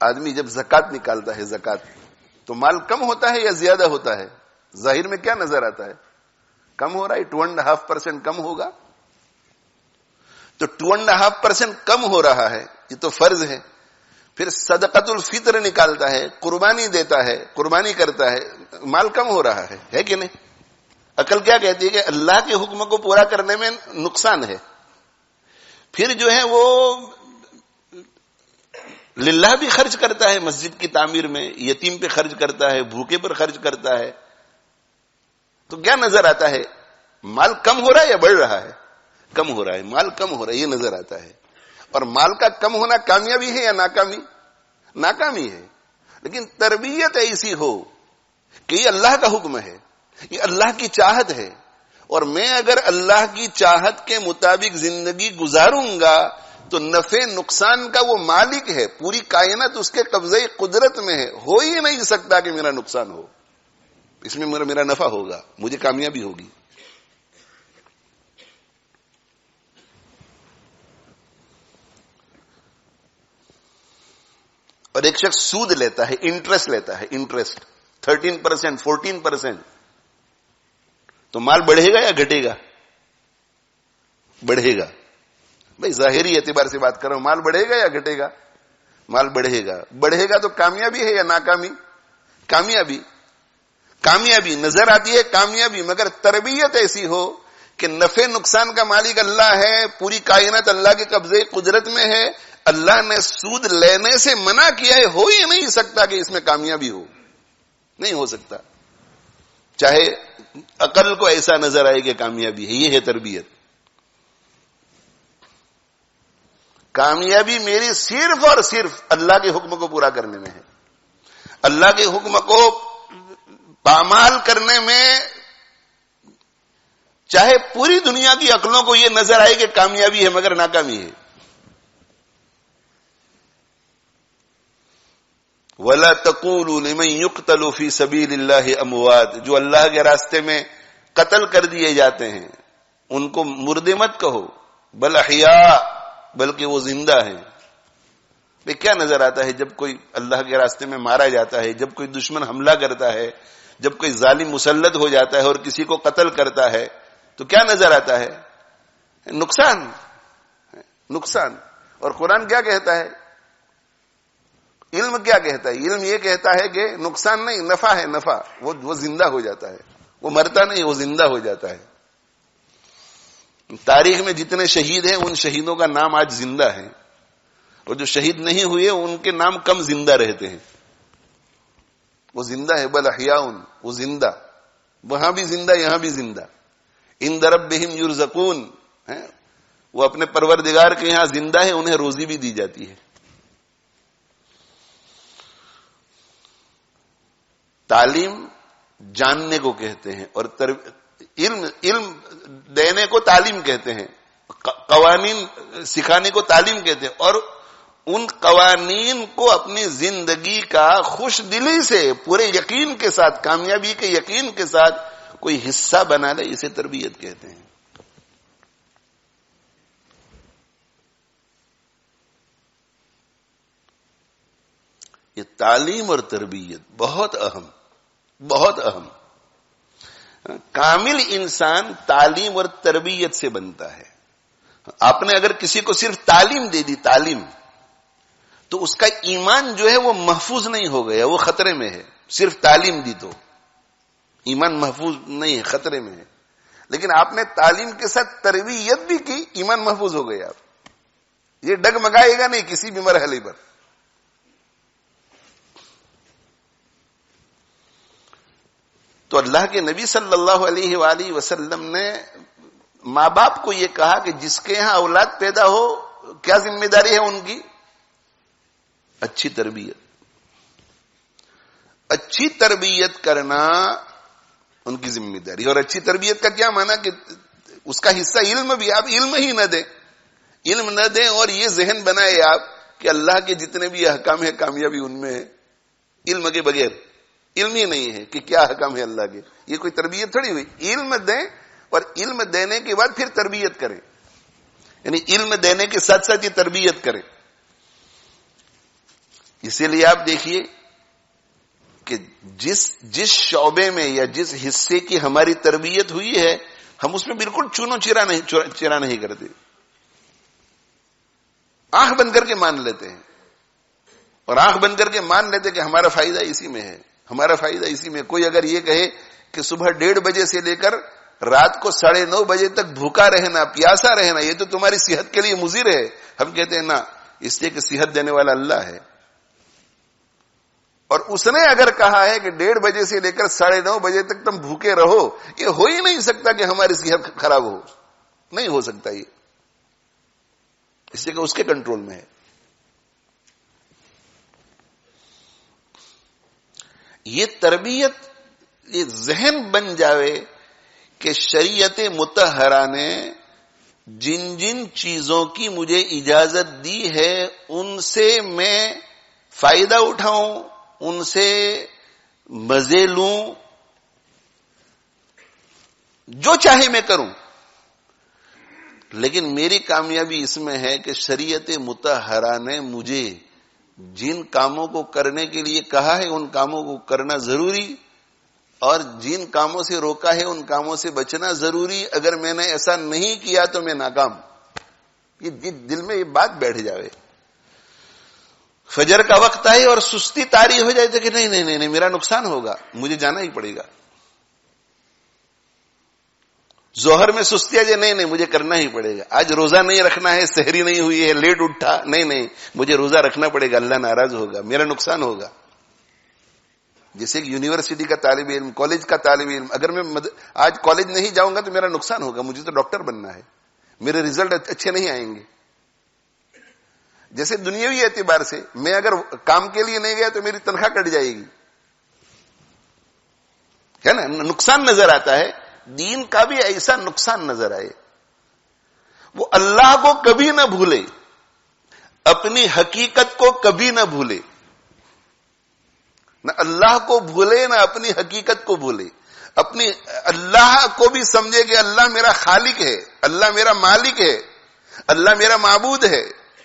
آدمی جب زکات نکالتا ہے، زکات تو مال کم ہوتا ہے یا زیادہ ہوتا ہے؟ ظاہر میں کیا نظر آتا ہے؟ کم ہو رہا ہے. 2.5% کم ہوگا، تو 2.5% کم ہو رہا ہے، یہ تو فرض ہے. پھر صدقۃ الفطر نکالتا ہے، قربانی دیتا ہے، قربانی کرتا ہے، مال کم ہو رہا ہے کہ نہیں؟ عقل کیا کہتی ہے کہ اللہ کے حکم کو پورا کرنے میں نقصان ہے. پھر جو ہے وہ للہ بھی خرچ کرتا ہے، مسجد کی تعمیر میں، یتیم پہ خرچ کرتا ہے، بھوکے پر خرچ کرتا ہے، تو کیا نظر آتا ہے؟ مال کم ہو رہا ہے یا بڑھ رہا ہے؟ کم ہو رہا ہے، مال کم ہو رہا ہے، یہ نظر آتا ہے. اور مال کا کم ہونا کامیابی ہے یا ناکامی؟ ناکامی ہے. لیکن تربیت ایسی ہو کہ یہ اللہ کا حکم ہے، یہ اللہ کی چاہت ہے، اور میں اگر اللہ کی چاہت کے مطابق زندگی گزاروں گا تو نفع نقصان کا وہ مالک ہے، پوری کائنات اس کے قبضے قدرت میں ہے، ہو ہی نہیں سکتا کہ میرا نقصان ہو، اس میں میرا نفع ہوگا، مجھے کامیابی ہوگی. اور ایک شخص سود لیتا ہے، انٹرسٹ لیتا ہے، انٹرسٹ 13%، 14%، تو مال بڑھے گا یا گھٹے گا؟ بڑھے گا. بھائی ظاہری اعتبار سے بات کر رہا ہوں، مال بڑھے گا یا گھٹے گا؟ مال بڑھے گا. بڑھے گا تو کامیابی ہے یا ناکامی؟ کامیابی. کامیابی نظر آتی ہے، کامیابی، مگر تربیت ایسی ہو کہ نفع نقصان کا مالک اللہ ہے، پوری کائنات اللہ کے قبضے قدرت میں ہے، اللہ نے سود لینے سے منع کیا ہے، ہو ہی نہیں سکتا کہ اس میں کامیابی ہو، نہیں ہو سکتا، چاہے عقل کو ایسا نظر آئے کہ کامیابی ہے. یہ ہے تربیت. کامیابی میری صرف اور صرف اللہ کے حکم کو پورا کرنے میں ہے، اللہ کے حکم کو پامال کرنے میں، چاہے پوری دنیا کی عقلوں کو یہ نظر آئے کہ کامیابی ہے مگر ناکامی ہے. وَلَا تَقُولُوا لِمَنْ يُقْتَلُ فِي سَبِيلِ اللَّهِ أَمْوَاتٌ، جو اللہ کے راستے میں قتل کر دیے جاتے ہیں ان کو مردے مت کہو، بل احیاء، بلکہ وہ زندہ ہیں۔ بھئی کیا نظر آتا ہے جب کوئی اللہ کے راستے میں مارا جاتا ہے، جب کوئی دشمن حملہ کرتا ہے، جب کوئی ظالم مسلط ہو جاتا ہے اور کسی کو قتل کرتا ہے تو کیا نظر آتا ہے؟ نقصان، نقصان۔ اور قرآن کیا کہتا ہے؟ علم کیا کہتا ہے؟ علم یہ کہتا ہے کہ نقصان نہیں، نفع ہے، نفع۔ وہ زندہ ہو جاتا ہے، وہ مرتا نہیں، وہ زندہ ہو جاتا ہے۔ تاریخ میں جتنے شہید ہیں ان شہیدوں کا نام آج زندہ ہے، اور جو شہید نہیں ہوئے ان کے نام کم زندہ رہتے ہیں۔ وہ زندہ ہے، بل احیاء، وہ زندہ، وہاں بھی زندہ یہاں بھی زندہ۔ عند ربہم یرزقون، وہ اپنے پروردگار کے یہاں زندہ ہے، انہیں روزی بھی دی جاتی ہے۔ تعلیم جاننے کو کہتے ہیں، اور علم دینے کو تعلیم کہتے ہیں، قوانین سکھانے کو تعلیم کہتے ہیں، اور ان قوانین کو اپنی زندگی کا خوش دلی سے، پورے یقین کے ساتھ، کامیابی کے یقین کے ساتھ کوئی حصہ بنا لے، اسے تربیت کہتے ہیں۔ یہ تعلیم اور تربیت بہت اہم، بہت اہم۔ کامل انسان تعلیم اور تربیت سے بنتا ہے۔ آپ نے اگر کسی کو صرف تعلیم دے دی، تعلیم، تو اس کا ایمان جو ہے وہ محفوظ نہیں ہو گیا، وہ خطرے میں ہے۔ صرف تعلیم دی تو ایمان محفوظ نہیں ہے، خطرے میں ہے۔ لیکن آپ نے تعلیم کے ساتھ تربیت بھی کی، ایمان محفوظ ہو گیا۔ یہ ڈگمگائے گا نہیں کسی بھی مرحلے پر۔ تو اللہ کے نبی صلی اللہ علیہ وآلہ وسلم نے ماں باپ کو یہ کہا کہ جس کے یہاں اولاد پیدا ہو کیا ذمہ داری ہے ان کی؟ اچھی تربیت، اچھی تربیت کرنا ان کی ذمہ داری۔ اور اچھی تربیت کا کیا معنی کہ اس کا حصہ علم بھی، آپ علم ہی نہ دیں، علم نہ دیں اور یہ ذہن بنائے آپ کہ اللہ کے جتنے بھی احکام ہیں کامیابی ان میں ہے۔ علم کے بغیر علم ہی نہیں ہے کہ کیا حکم ہے اللہ کے، یہ کوئی تربیت تھوڑی ہوئی۔ علم دیں اور علم دینے کے بعد پھر تربیت کریں، یعنی علم دینے کے ساتھ ساتھ یہ تربیت کریں۔ اسی لیے آپ دیکھیے کہ جس شعبے میں یا جس حصے کی ہماری تربیت ہوئی ہے ہم اس میں بالکل چونو چرا نہیں کرتے، آنکھ بند کر کے مان لیتے ہیں، اور آنکھ بند کر کے مان لیتے کہ ہمارا فائدہ اسی میں ہے، ہمارا فائدہ اسی میں۔ کوئی اگر یہ کہے کہ صبح 1:30 بجے سے لے کر رات کو 9:30 بجے تک بھوکا رہنا، پیاسا رہنا، یہ تو تمہاری صحت کے لیے مضر ہے، ہم کہتے ہیں نا، اس لیے کہ صحت دینے والا اللہ ہے۔ اور اس نے اگر کہا ہے کہ 1:30 بجے سے لے کر 9:30 بجے تک تم بھوکے رہو، یہ ہو ہی نہیں سکتا کہ ہماری صحت خراب ہو، نہیں ہو سکتا یہ، اس لیے کہ اس کے کنٹرول میں ہے۔ یہ تربیت، یہ ذہن بن جاوے کہ شریعت مطہرہ نے جن جن چیزوں کی مجھے اجازت دی ہے ان سے میں فائدہ اٹھاؤں، ان سے مزے لوں، جو چاہے میں کروں، لیکن میری کامیابی اس میں ہے کہ شریعت مطہرہ نے مجھے جن کاموں کو کرنے کے لیے کہا ہے ان کاموں کو کرنا ضروری، اور جن کاموں سے روکا ہے ان کاموں سے بچنا ضروری۔ اگر میں نے ایسا نہیں کیا تو میں ناکام۔ یہ دل میں یہ بات بیٹھ جاوے۔ فجر کا وقت آئے اور سستی طاری ہو جائے تو کہ نہیں میرا نقصان ہوگا، مجھے جانا ہی پڑے گا۔ ظہر میں سستی آ جائے، نہیں مجھے کرنا ہی پڑے گا، آج روزہ نہیں رکھنا ہے، سحری نہیں ہوئی ہے، لیٹ اٹھا، نہیں مجھے روزہ رکھنا پڑے گا، اللہ ناراض ہوگا، میرا نقصان ہوگا۔ جیسے کہ یونیورسٹی کا طالب علم، کالج کا طالب علم، اگر میں آج کالج نہیں جاؤں گا تو میرا نقصان ہوگا، مجھے تو ڈاکٹر بننا ہے، میرے ریزلٹ اچھے نہیں آئیں گے۔ جیسے دنیاوی اعتبار سے میں اگر کام کے لیے نہیں گیا تو میری تنخواہ کٹ جائے گی، ہے نا، نقصان نظر آتا ہے۔ دین کا بھی ایسا نقصان نظر آئے، وہ اللہ کو کبھی نہ بھولے، اپنی حقیقت کو کبھی نہ بھولے، نہ اللہ کو بھولے نہ اپنی حقیقت کو بھولے. اپنی اللہ کو بھی سمجھے کہ اللہ میرا خالق ہے, اللہ میرا مالک ہے, اللہ میرا معبود ہے,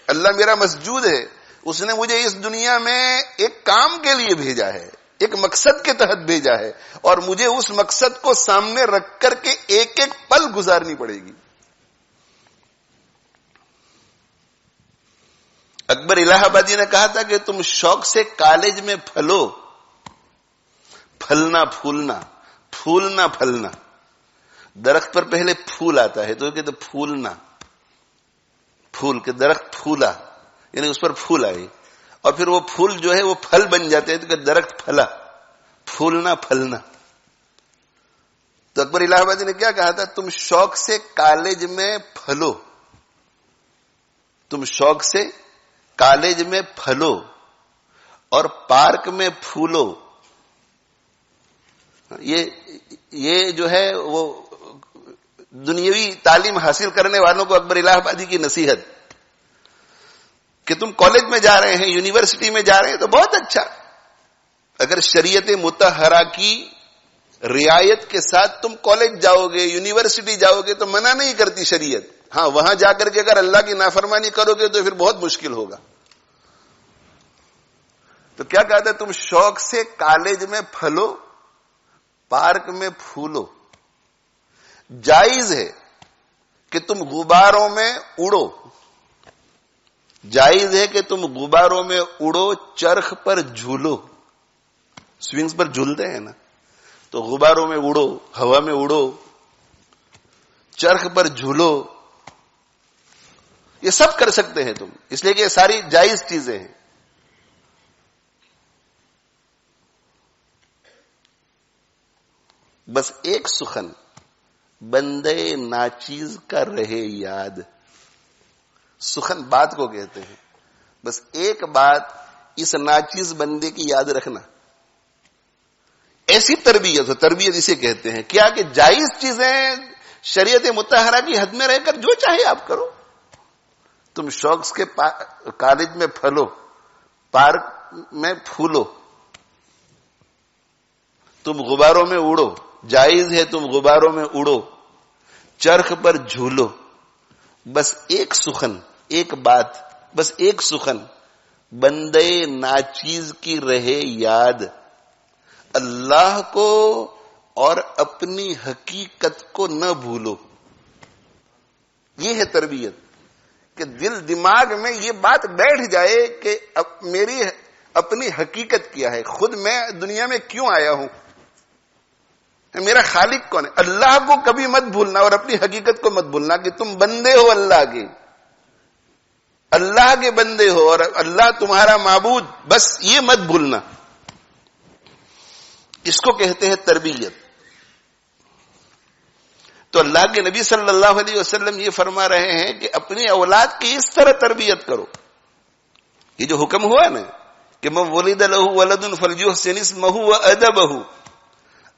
اللہ میرا مسجود ہے. اس نے مجھے اس دنیا میں ایک کام کے لیے بھیجا ہے, ایک مقصد کے تحت بھیجا ہے, اور مجھے اس مقصد کو سامنے رکھ کر کے ایک ایک پل گزارنی پڑے گی. اکبر الہ آبادی نے کہا تھا کہ تم شوق سے کالج میں پھلو, پھلنا پھولنا, پھولنا پھلنا. درخت پر پہلے پھول آتا ہے تو کہتے پھولنا, پھول کے درخت پھولا یعنی اس پر پھول آئے, اور پھر وہ پھول جو ہے وہ پھل بن جاتے ہیں تو کہ درخت پھلا, پھولنا پھلنا. تو اکبر الہ آبادی نے کیا کہا تھا, تم شوق سے کالج میں پھلو, تم شوق سے کالج میں پھلو اور پارک میں پھولو. یہ جو ہے وہ دنیاوی تعلیم حاصل کرنے والوں کو اکبر الہ آبادی کی نصیحت کہ تم کالج میں جا رہے ہیں, یونیورسٹی میں جا رہے ہیں تو بہت اچھا. اگر شریعت مطہرہ کی رعایت کے ساتھ تم کالج جاؤ گے, یونیورسٹی جاؤ گے تو منع نہیں کرتی شریعت. ہاں, وہاں جا کر کے اگر اللہ کی نافرمانی کرو گے تو پھر بہت مشکل ہوگا. تو کیا کہتا ہے, تم شوق سے کالج میں پھلو, پارک میں پھولو. جائز ہے کہ تم غباروں میں اڑو, جائز ہے کہ تم غباروں میں اڑو, چرخ پر جھولو. سوئنگز پر جھولتے ہیں نا, تو غباروں میں اڑو, ہوا میں اڑو, چرخ پر جھولو. یہ سب کر سکتے ہیں تم, اس لیے کہ یہ ساری جائز چیزیں ہیں. بس ایک سخن بندے ناچیز کا رہے یاد. سخن بات کو کہتے ہیں, بس ایک بات اس ناچیز بندے کی یاد رکھنا. ایسی تربیت ہو, تربیت اسے کہتے ہیں کیا کہ جائز چیزیں شریعت مطہرہ کی حد میں رہ کر جو چاہے آپ کرو. تم شوق کے کالج میں پھلو, پارک میں پھولو, تم غباروں میں اڑو, جائز ہے تم غباروں میں اڑو, چرخ پر جھولو. بس ایک سخن, ایک بات, بس ایک سخن بندے ناچیز کی رہے یاد. اللہ کو اور اپنی حقیقت کو نہ بھولو. یہ ہے تربیت کہ دل دماغ میں یہ بات بیٹھ جائے کہ میری اپنی حقیقت کیا ہے, خود میں دنیا میں کیوں آیا ہوں, میرا خالق کون ہے. اللہ کو کبھی مت بھولنا اور اپنی حقیقت کو مت بھولنا کہ تم بندے ہو اللہ کے, اللہ کے بندے ہو اور اللہ تمہارا معبود. بس یہ مت بھولنا. اس کو کہتے ہیں تربیت. تو اللہ کے نبی صلی اللہ علیہ وسلم یہ فرما رہے ہیں کہ اپنی اولاد کی اس طرح تربیت کرو. یہ جو حکم ہوا نا کہ من ولد لہ ولد فلیحسن اسمہ وادبہ,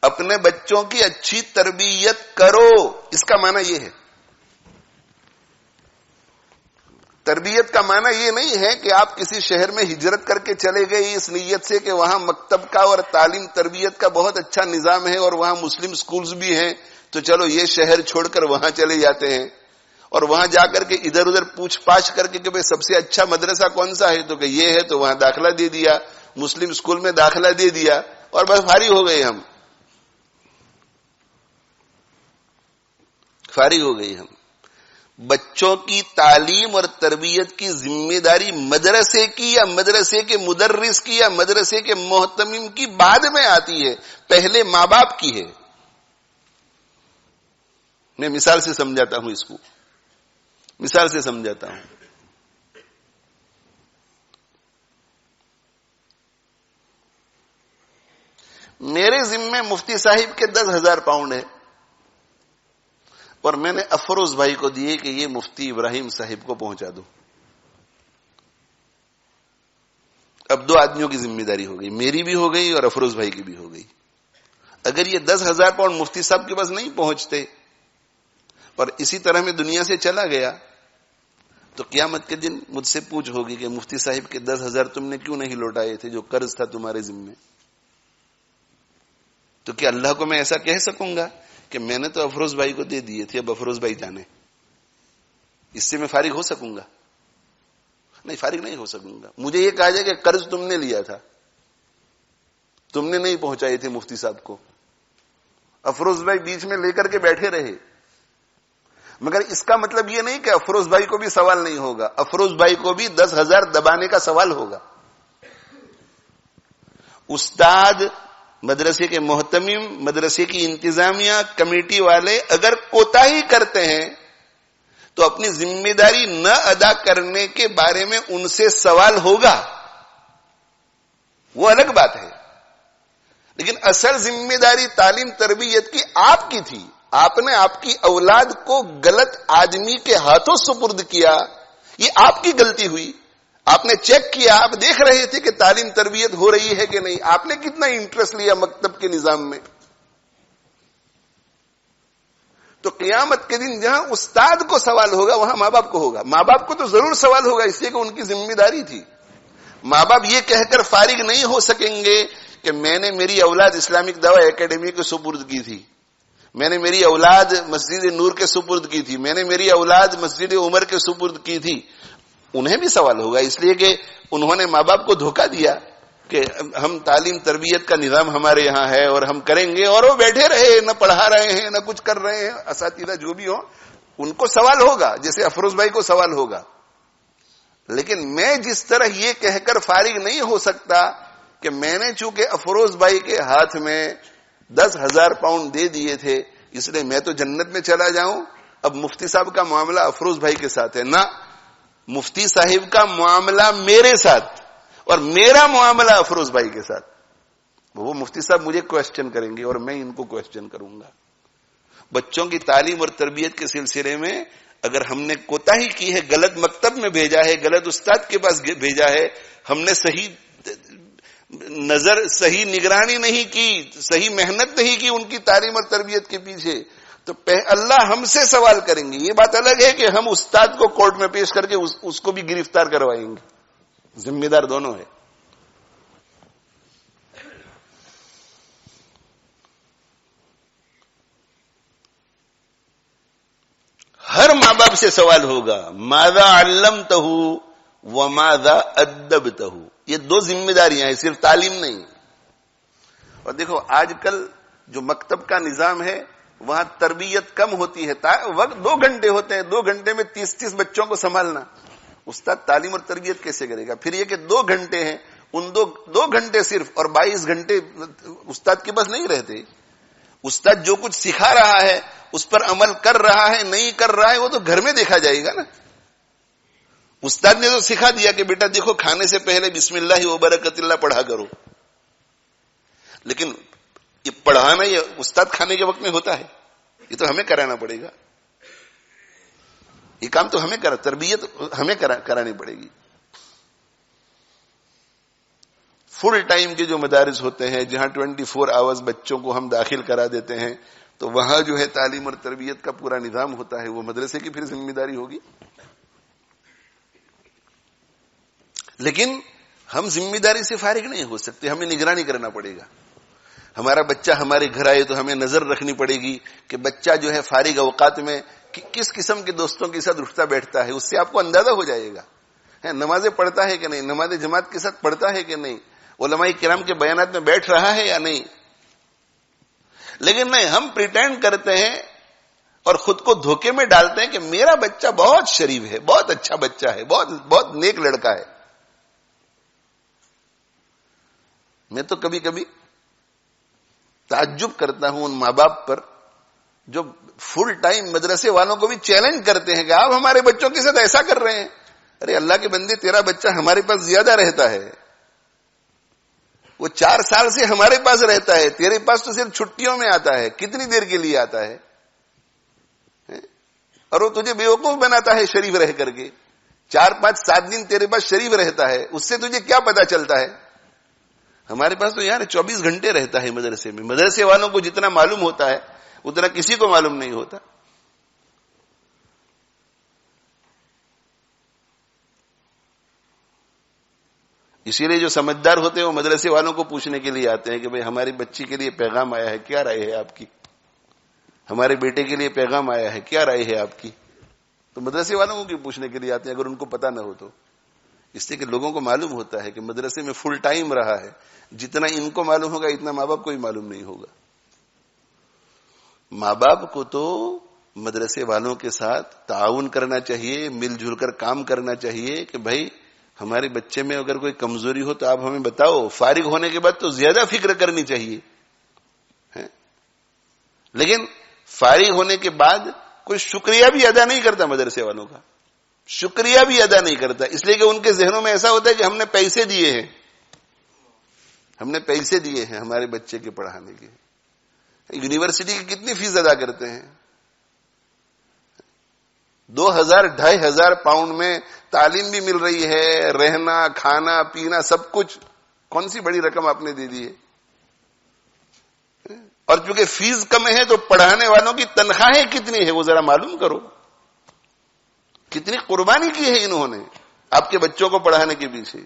اپنے بچوں کی اچھی تربیت کرو, اس کا معنی یہ ہے. تربیت کا معنی یہ نہیں ہے کہ آپ کسی شہر میں ہجرت کر کے چلے گئے اس نیت سے کہ وہاں مکتب کا اور تعلیم تربیت کا بہت اچھا نظام ہے اور وہاں مسلم سکولز بھی ہیں, تو چلو یہ شہر چھوڑ کر وہاں چلے جاتے ہیں, اور وہاں جا کر کے ادھر ادھر پوچھ پاچھ کر کے کہ بھئی سب سے اچھا مدرسہ کون سا ہے, تو کہ یہ ہے, تو وہاں داخلہ دے دیا, مسلم سکول میں داخلہ دے دیا اور بس فارغ ہو گئے. ہم فارغ ہو گئی. ہم بچوں کی تعلیم اور تربیت کی ذمہ داری مدرسے کی یا مدرسے کے مدرس کی یا مدرسے کے محتمم کی بعد میں آتی ہے, پہلے ماں باپ کی ہے. میں مثال سے سمجھاتا ہوں اس کو, مثال سے سمجھاتا ہوں. میرے ذمے مفتی صاحب کے 10,000 پاؤنڈ ہے اور میں نے افروز بھائی کو دیے کہ یہ مفتی ابراہیم صاحب کو پہنچا دو. اب 2 آدمیوں کی ذمہ داری ہو گئی, میری بھی ہو گئی اور افروز بھائی کی بھی ہو گئی. اگر یہ 10,000 پاؤنڈ مفتی صاحب کے پاس نہیں پہنچتے اور اسی طرح میں دنیا سے چلا گیا تو قیامت کے دن مجھ سے پوچھ ہوگی کہ مفتی صاحب کے 10,000 تم نے کیوں نہیں لوٹائے تھے جو قرض تھا تمہارے ذمے. تو کیا اللہ کو میں ایسا کہہ سکوں گا کہ میں نے تو افروز بھائی کو دے دیے تھے، اب افروز بھائی جانے، اس سے میں فارغ ہو سکوں گا؟ نہیں، فارغ نہیں ہو سکوں گا. مجھے یہ کہا جائے کہ قرض تم نے لیا تھا، تم نے نہیں پہنچائے تھے مفتی صاحب کو، افروز بھائی بیچ میں لے کر کے بیٹھے رہے، مگر اس کا مطلب یہ نہیں کہ افروز بھائی کو بھی سوال نہیں ہوگا. افروز بھائی کو بھی 10,000 دبانے کا سوال ہوگا. استاد، مدرسے کے محتمم، مدرسے کی انتظامیہ، کمیٹی والے اگر کوتاہی کرتے ہیں تو اپنی ذمہ داری نہ ادا کرنے کے بارے میں ان سے سوال ہوگا، وہ الگ بات ہے. لیکن اصل ذمہ داری تعلیم تربیت کی آپ کی تھی. آپ نے آپ کی اولاد کو غلط آدمی کے ہاتھوں سپرد کیا، یہ آپ کی غلطی ہوئی. آپ نے چیک کیا، آپ دیکھ رہے تھے کہ تعلیم تربیت ہو رہی ہے کہ نہیں. آپ نے کتنا انٹرسٹ لیا مکتب کے نظام میں. تو قیامت کے دن جہاں استاد کو سوال ہوگا وہاں ماں باپ کو ہوگا. ماں باپ کو تو ضرور سوال ہوگا، اس لیے کہ ان کی ذمہ داری تھی. ماں باپ یہ کہہ کر فارغ نہیں ہو سکیں گے کہ میں نے میری اولاد اسلامک دعوی اکیڈمی کے سپرد کی تھی، میں نے میری اولاد مسجد نور کے سپرد کی تھی، میں نے میری اولاد مسجد عمر کے سپرد کی تھی. انہیں بھی سوال ہوگا، اس لیے کہ انہوں نے ماں باپ کو دھوکہ دیا کہ ہم تعلیم تربیت کا نظام ہمارے یہاں ہے اور ہم کریں گے، اور وہ بیٹھے رہے، نہ پڑھا رہے ہیں نہ کچھ کر رہے ہیں. اساتذہ جو بھی ہوں ان کو سوال ہوگا، جیسے افروز بھائی کو سوال ہوگا. لیکن میں جس طرح یہ کہہ کر فارغ نہیں ہو سکتا کہ میں نے چونکہ افروز بھائی کے ہاتھ میں 10,000 پاؤنڈ دے دیے تھے اس لیے میں تو جنت میں چلا جاؤں، اب مفتی صاحب کا معاملہ افروز بھائی کے ساتھ ہے. نہ، مفتی صاحب کا معاملہ میرے ساتھ اور میرا معاملہ افروز بھائی کے ساتھ. وہ مفتی صاحب مجھے کوشچن کریں گے اور میں ان کو کوشچن کروں گا. بچوں کی تعلیم اور تربیت کے سلسلے میں اگر ہم نے کوتاہی کی ہے، غلط مکتب میں بھیجا ہے، غلط استاد کے پاس بھیجا ہے، ہم نے صحیح نظر، صحیح نگرانی نہیں کی، صحیح محنت نہیں کی ان کی تعلیم اور تربیت کے پیچھے، تو اللہ ہم سے سوال کریں گے. یہ بات الگ ہے کہ ہم استاد کو کورٹ میں پیش کر کے اس کو بھی گرفتار کروائیں گے. ذمہ دار دونوں ہے. ہر ماں باپ سے سوال ہوگا، ماذا علمتہ وماذا ادبتہ. یہ دو ذمہ داریاں ہیں، صرف تعلیم نہیں. اور دیکھو آج کل جو مکتب کا نظام ہے وہاں تربیت کم ہوتی ہے، وقت 2 گھنٹے ہوتے ہیں، 2 گھنٹے میں 30 بچوں کو سنبھالنا. استاد تعلیم اور تربیت کیسے کرے گا؟ پھر یہ کہ 2 گھنٹے ہیں، ان 2 گھنٹے صرف، اور 22 گھنٹے استاد کے پاس نہیں رہتے. استاد جو کچھ سکھا رہا ہے اس پر عمل کر رہا ہے نہیں کر رہا ہے وہ تو گھر میں دیکھا جائے گا نا. استاد نے تو سکھا دیا کہ بیٹا دیکھو کھانے سے پہلے بسم اللہ و برکت اللہ پڑھا کرو، لیکن یہ پڑھانا یہ استاد کھانے کے وقت میں ہوتا ہے، یہ تو ہمیں کرانا پڑے گا. یہ کام تو ہمیں تربیت ہمیں کرانی پڑے گی. فل ٹائم کے جو مدارس ہوتے ہیں جہاں 24 آورز بچوں کو ہم داخل کرا دیتے ہیں تو وہاں جو ہے تعلیم اور تربیت کا پورا نظام ہوتا ہے، وہ مدرسے کی پھر ذمہ داری ہوگی. لیکن ہم ذمہ داری سے فارغ نہیں ہو سکتے، ہمیں نگرانی کرنا پڑے گا. ہمارا بچہ ہمارے گھر آئے تو ہمیں نظر رکھنی پڑے گی کہ بچہ جو ہے فارغ اوقات میں کس قسم کے دوستوں کے ساتھ اٹھتا بیٹھتا ہے. اس سے آپ کو اندازہ ہو جائے گا نمازیں پڑھتا ہے کہ نہیں، نماز جماعت کے ساتھ پڑھتا ہے کہ نہیں، علماء کرام کے بیانات میں بیٹھ رہا ہے یا نہیں. لیکن نہیں، ہم پریٹینڈ کرتے ہیں اور خود کو دھوکے میں ڈالتے ہیں کہ میرا بچہ بہت شریف ہے، بہت اچھا بچہ ہے، بہت نیک لڑکا ہے. میں تو کبھی کبھی تعجب کرتا ہوں ان ماں باپ پر جو فل ٹائم مدرسے والوں کو بھی چیلنج کرتے ہیں کہ آپ ہمارے بچوں کے ساتھ ایسا کر رہے ہیں. ارے اللہ کے بندے، تیرا بچہ ہمارے پاس زیادہ رہتا ہے، وہ 4 سال سے ہمارے پاس رہتا ہے، تیرے پاس تو صرف چھٹیوں میں آتا ہے. کتنی دیر کے لیے آتا ہے؟ اور وہ تجھے بیوقوف بناتا ہے شریف رہ کر کے. 4 5 7 دن تیرے پاس شریف رہتا ہے، اس سے تجھے کیا پتا چلتا ہے؟ ہمارے پاس تو یار 24 گھنٹے رہتا ہے مدرسے میں. مدرسے والوں کو جتنا معلوم ہوتا ہے اتنا کسی کو معلوم نہیں ہوتا. اسی لیے جو سمجھدار ہوتے ہیں وہ مدرسے والوں کو پوچھنے کے لیے آتے ہیں کہ بھئی ہماری بچی کے لیے پیغام آیا ہے، کیا رائے ہے آپ کی؟ ہمارے بیٹے کے لیے پیغام آیا ہے، کیا رائے ہے آپ کی؟ تو مدرسے والوں کو پوچھنے کے لیے آتے ہیں اگر ان کو پتہ نہ ہو تو. اس لیے کہ لوگوں کو معلوم ہوتا ہے کہ مدرسے میں فل ٹائم رہا ہے، جتنا ان کو معلوم ہوگا اتنا ماں باپ کو ہی معلوم نہیں ہوگا. ماں باپ کو تو مدرسے والوں کے ساتھ تعاون کرنا چاہیے، مل جل کر کام کرنا چاہیے کہ بھائی ہمارے بچے میں اگر کوئی کمزوری ہو تو آپ ہمیں بتاؤ. فارغ ہونے کے بعد تو زیادہ فکر کرنی چاہیے. لیکن فارغ ہونے کے بعد کوئی شکریہ بھی ادا نہیں کرتا مدرسے والوں کا، شکریہ بھی ادا نہیں کرتا، اس لیے کہ ان کے ذہنوں میں ایسا ہوتا ہے کہ ہم نے پیسے دیے ہیں، ہم نے پیسے دیے ہیں ہمارے بچے کے پڑھانے کے. یونیورسٹی کی کتنی فیس ادا کرتے ہیں؟ 2,000-2,500 پاؤنڈ میں تعلیم بھی مل رہی ہے، رہنا کھانا پینا سب کچھ. کون سی بڑی رقم آپ نے دے دی ہے؟ اور چونکہ فیس کم ہے تو پڑھانے والوں کی تنخواہیں کتنی ہے وہ ذرا معلوم کرو. کتنی قربانی کی ہے انہوں نے آپ کے بچوں کو پڑھانے کے پیچھے.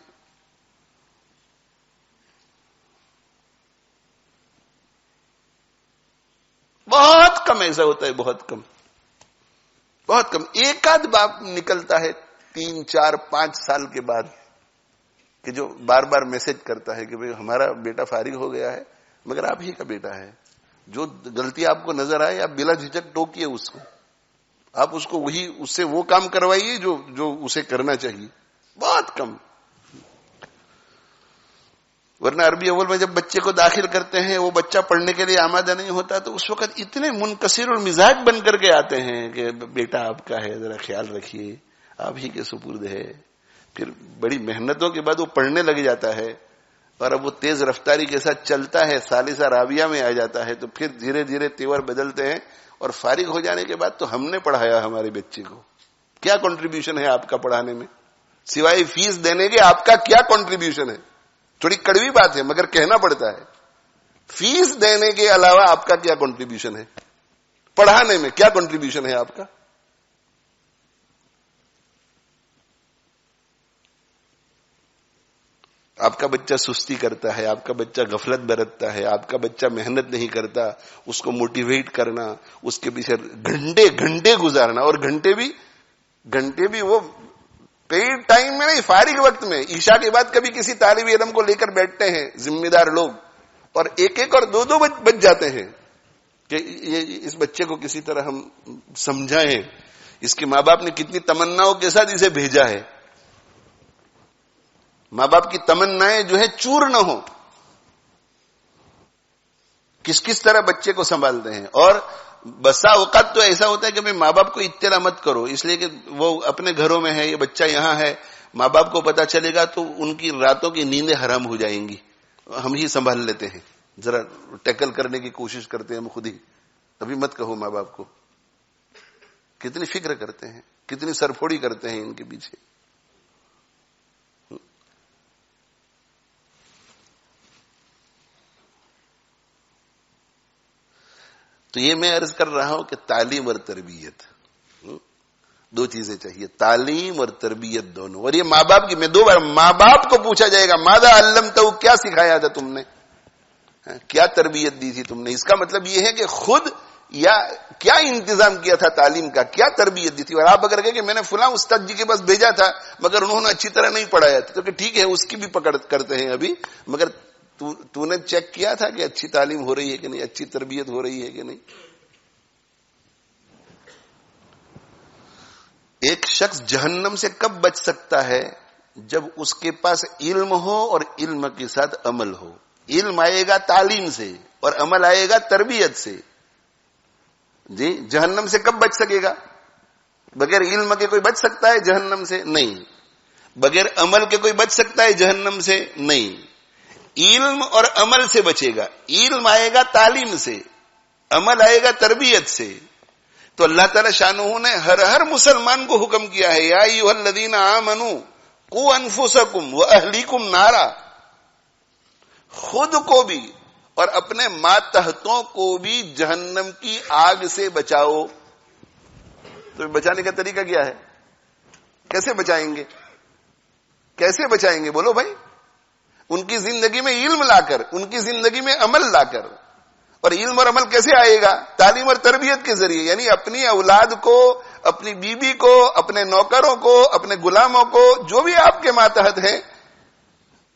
بہت کم ایسا ہوتا ہے، بہت کم، بہت کم. ایک آدھ باپ نکلتا ہے 3, 4, 5 سال کے بعد کہ جو بار بار میسج کرتا ہے کہ بھئی ہمارا بیٹا فارغ ہو گیا ہے مگر آپ ہی کا بیٹا ہے. جو غلطی آپ کو نظر آئے آپ بلا جھجک ٹوکیے اس کو، آپ اس کو اس سے وہ کام کروائیے جو اسے کرنا چاہیے. بہت کم. ورنہ عربی اول میں جب بچے کو داخل کرتے ہیں وہ بچہ پڑھنے کے لیے آمادہ نہیں ہوتا تو اس وقت اتنے منکسر المزاج بن کر کے آتے ہیں کہ بیٹا آپ کا ہے، ذرا خیال رکھیے، آپ ہی کے سپرد ہے. پھر بڑی محنتوں کے بعد وہ پڑھنے لگ جاتا ہے اور اب وہ تیز رفتاری کے ساتھ چلتا ہے، ثالثہ رابعہ میں آ جاتا ہے تو پھر دھیرے دھیرے تیور بدلتے ہیں اور فارغ ہو جانے کے بعد تو ہم نے پڑھایا ہمارے بچے کو. کیا کنٹریبیوشن ہے آپ کا پڑھانے میں؟ سوائے فیس دینے کے آپ کا کیا کنٹریبیوشن ہے؟ تھوڑی کڑوی بات ہے مگر کہنا پڑتا ہے. فیس دینے کے علاوہ آپ کا کیا کنٹریبیوشن ہے؟ پڑھانے میں کیا کنٹریبیوشن ہے آپ کا؟ آپ کا بچہ سستی کرتا ہے، آپ کا بچہ غفلت برتتا ہے، آپ کا بچہ محنت نہیں کرتا، اس کو موٹیویٹ کرنا، اس کے پیچھے گھنٹے گھنٹے گزارنا. اور گھنٹے بھی وہ پیڈ ٹائم میں نہیں، فارغ وقت میں. عشاء کے بعد کبھی کسی طالب علم کو لے کر بیٹھتے ہیں ذمہ دار لوگ اور 1-1 اور 2-2 بج جاتے ہیں کہ اس بچے کو کسی طرح ہم سمجھائیں. اس کے ماں باپ نے کتنی تمناؤں کے ساتھ اسے بھیجا ہے. ماں باپ کی تمنائیں جو ہے چور نہ ہو. کس طرح بچے کو سنبھالتے ہیں. اور بسا اوقات تو ایسا ہوتا ہے کہ ماں باپ کو اطلاع مت کرو، اس لیے کہ وہ اپنے گھروں میں ہے، یہ بچہ یہاں ہے، ماں باپ کو پتا چلے گا تو ان کی راتوں کی نیندیں حرام ہو جائیں گی. ہم ہی سنبھال لیتے ہیں، ذرا ٹیکل کرنے کی کوشش کرتے ہیں ہم خود ہی. ابھی مت کہو ماں باپ کو. کتنی فکر کرتے ہیں، کتنی سرپھوڑی کرتے ہیں ان کے پیچھے. تو یہ میں عرض کر رہا ہوں کہ تعلیم اور تربیت 2 چیزیں چاہیے، تعلیم اور تربیت دونوں. اور یہ ماں باپ کی، میں 2 بار ماں باپ کو پوچھا جائے گا ماذا علمتہ، کیا سکھایا تھا تم نے، کیا تربیت دی تھی تم نے. اس کا مطلب یہ ہے کہ خود یا کیا انتظام کیا تھا تعلیم کا، کیا تربیت دی تھی. اور آپ اگر کہیں کہ میں نے فلاں استاد جی کے پاس بھیجا تھا مگر انہوں نے اچھی طرح نہیں پڑھایا تھا، تو کہ ٹھیک ہے اس کی بھی پکڑ کرتے ہیں ابھی، مگر تو نے چیک کیا تھا کہ اچھی تعلیم ہو رہی ہے کہ نہیں، اچھی تربیت ہو رہی ہے کہ نہیں. ایک شخص جہنم سے کب بچ سکتا ہے؟ جب اس کے پاس علم ہو اور علم کے ساتھ عمل ہو. علم آئے گا تعلیم سے اور عمل آئے گا تربیت سے. جی جہنم سے کب بچ سکے گا؟ بغیر علم کے کوئی بچ سکتا ہے جہنم سے؟ نہیں. بغیر عمل کے کوئی بچ سکتا ہے جہنم سے؟ نہیں. علم اور عمل سے بچے گا. علم آئے گا تعلیم سے، عمل آئے گا تربیت سے. تو اللہ تعالی شانہ نے ہر مسلمان کو حکم کیا ہے، یا ایھا الذین آمنوا قوا انفسکم واہلیکم نارا. خود کو بھی اور اپنے ماتحتوں کو بھی جہنم کی آگ سے بچاؤ. تو بچانے کا طریقہ کیا ہے؟ کیسے بچائیں گے؟ کیسے بچائیں گے بولو بھائی. ان کی زندگی میں علم لا کر، ان کی زندگی میں عمل لا کر. اور علم اور عمل کیسے آئے گا؟ تعلیم اور تربیت کے ذریعے. یعنی اپنی اولاد کو، اپنی بیوی کو، اپنے نوکروں کو، اپنے غلاموں کو، جو بھی آپ کے ماتحت ہیں،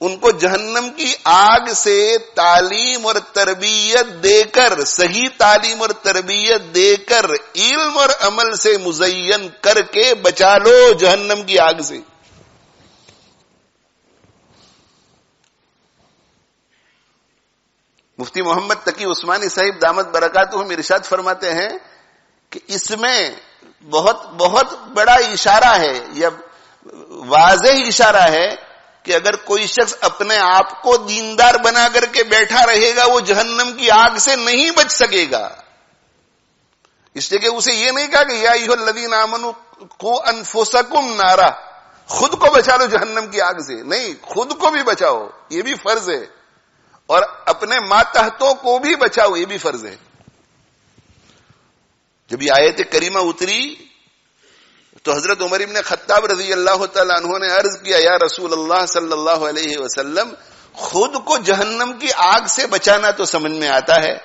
ان کو جہنم کی آگ سے تعلیم اور تربیت دے کر، صحیح تعلیم اور تربیت دے کر، علم اور عمل سے مزین کر کے بچا لو جہنم کی آگ سے. مفتی محمد تقی عثمانی صاحب دامت برکاتہم ارشاد فرماتے ہیں کہ اس میں بہت بہت بڑا اشارہ ہے، یا واضح اشارہ ہے کہ اگر کوئی شخص اپنے آپ کو دیندار بنا کر کے بیٹھا رہے گا، وہ جہنم کی آگ سے نہیں بچ سکے گا. اس لیے کہ اسے یہ نہیں کہا کہ یا ایھا الذین آمنوا قوا انفسکم نارا، خود کو بچا لو جہنم کی آگ سے. نہیں، خود کو بھی بچاؤ، یہ بھی فرض ہے، اور اپنے ماتحتوں کو بھی بچاؤ، یہ بھی فرض ہے. جب یہ آیت کریمہ اتری تو حضرت عمر ابن خطاب رضی اللہ تعالیٰ عنہ نے عرض کیا، یا رسول اللہ صلی اللہ علیہ وسلم، خود کو جہنم کی آگ سے بچانا تو سمجھ میں آتا ہے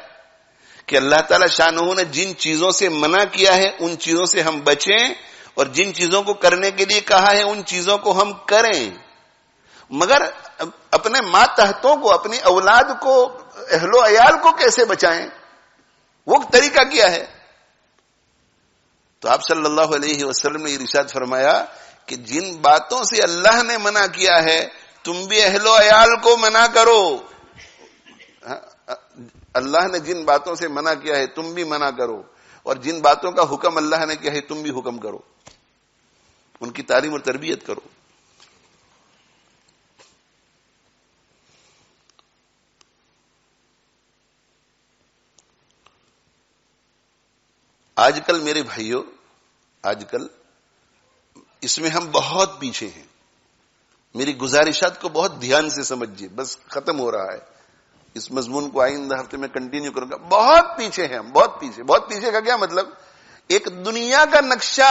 کہ اللہ تعالیٰ شانہ نے جن چیزوں سے منع کیا ہے ان چیزوں سے ہم بچیں، اور جن چیزوں کو کرنے کے لیے کہا ہے ان چیزوں کو ہم کریں. مگر اپنے ماتحتوں کو، اپنی اولاد کو، اہل و عیال کو کیسے بچائیں؟ وہ طریقہ کیا ہے؟ تو آپ صلی اللہ علیہ وسلم نے ارشاد فرمایا کہ جن باتوں سے اللہ نے منع کیا ہے تم بھی اہل و عیال کو منع کرو. اللہ نے جن باتوں سے منع کیا ہے تم بھی منع کرو، اور جن باتوں کا حکم اللہ نے کیا ہے تم بھی حکم کرو، ان کی تعلیم اور تربیت کرو. آج کل میرے بھائیوں، آج کل اس میں ہم بہت پیچھے ہیں. میری گزارشات کو بہت دھیان سے سمجھیے، بس ختم ہو رہا ہے. اس مضمون کو آئندہ ہفتے میں کنٹینیو کروں گا. بہت پیچھے ہیں ہم، بہت پیچھے. بہت پیچھے کا کیا مطلب؟ ایک دنیا کا نقشہ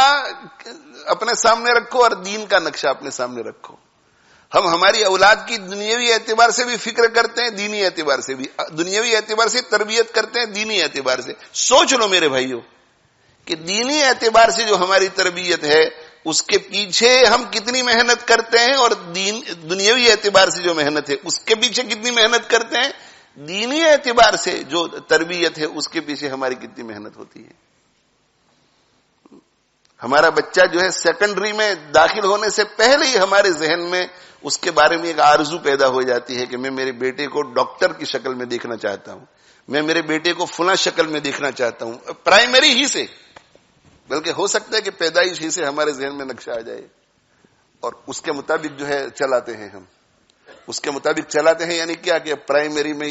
اپنے سامنے رکھو اور دین کا نقشہ اپنے سامنے رکھو. ہم ہماری اولاد کی دنیاوی اعتبار سے بھی فکر کرتے ہیں، دینی اعتبار سے بھی. دنیاوی اعتبار سے تربیت کرتے ہیں، دینی اعتبار سے. سوچ لو میرے بھائیوں کہ دینی اعتبار سے جو ہماری تربیت ہے اس کے پیچھے ہم کتنی محنت کرتے ہیں، اور دنیاوی اعتبار سے جو محنت ہے اس کے پیچھے کتنی محنت کرتے ہیں. دینی اعتبار سے جو تربیت ہے اس کے پیچھے ہماری کتنی محنت ہوتی ہے. ہمارا بچہ جو ہے سیکنڈری میں داخل ہونے سے پہلے ہی ہمارے ذہن میں اس کے بارے میں ایک آرزو پیدا ہو جاتی ہے کہ میں میرے بیٹے کو ڈاکٹر کی شکل میں دیکھنا چاہتا ہوں، میں میرے بیٹے کو فلاں شکل میں دیکھنا چاہتا ہوں. پرائمری ہی سے، بلکہ ہو سکتا ہے کہ پیدائش ہی سے ہمارے ذہن میں نقشہ آ جائے، اور اس کے مطابق جو ہے چلاتے ہیں ہم. اس کے مطابق چلاتے ہیں یعنی کیا کہ پرائمری میں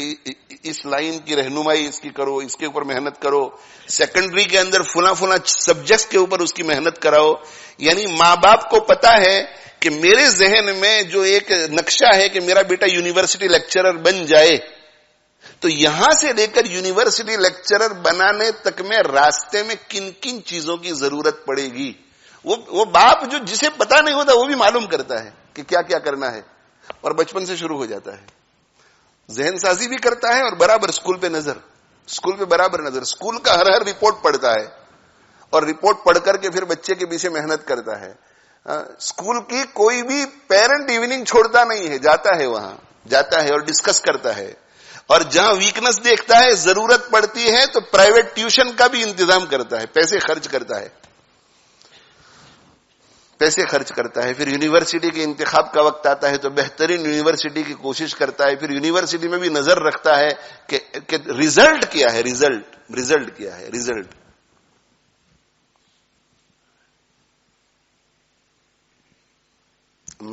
اس لائن کی رہنمائی اس کی کرو، اس کے اوپر محنت کرو، سیکنڈری کے اندر فلاں سبجیکٹس کے اوپر اس کی محنت کراؤ. یعنی ماں باپ کو پتا ہے کہ میرے ذہن میں جو ایک نقشہ ہے کہ میرا بیٹا یونیورسٹی لیکچرر بن جائے، تو یہاں سے لے کر یونیورسٹی لیکچرر بنانے تک میں راستے میں کن کن چیزوں کی ضرورت پڑے گی، وہ باپ جو جسے پتا نہیں ہوتا وہ بھی معلوم کرتا ہے کہ کیا کیا کرنا ہے، اور بچپن سے شروع ہو جاتا ہے. ذہن سازی بھی کرتا ہے اور برابر اسکول پہ برابر نظر. اسکول کا ہر رپورٹ پڑھتا ہے، اور رپورٹ پڑھ کر کے پھر بچے کے پیچھے محنت کرتا ہے. اسکول کی کوئی بھی پیرنٹ ایوننگ چھوڑتا نہیں ہے، جاتا ہے وہاں، جاتا ہے اور ڈسکس کرتا ہے. اور جہاں ویکنس دیکھتا ہے، ضرورت پڑتی ہے تو پرائیویٹ ٹیوشن کا بھی انتظام کرتا ہے، پیسے خرچ کرتا ہے. پھر یونیورسٹی کے انتخاب کا وقت آتا ہے تو بہترین یونیورسٹی کی کوشش کرتا ہے. پھر یونیورسٹی میں بھی نظر رکھتا ہے کہ ریزلٹ کیا ہے، ریزلٹ کیا ہے.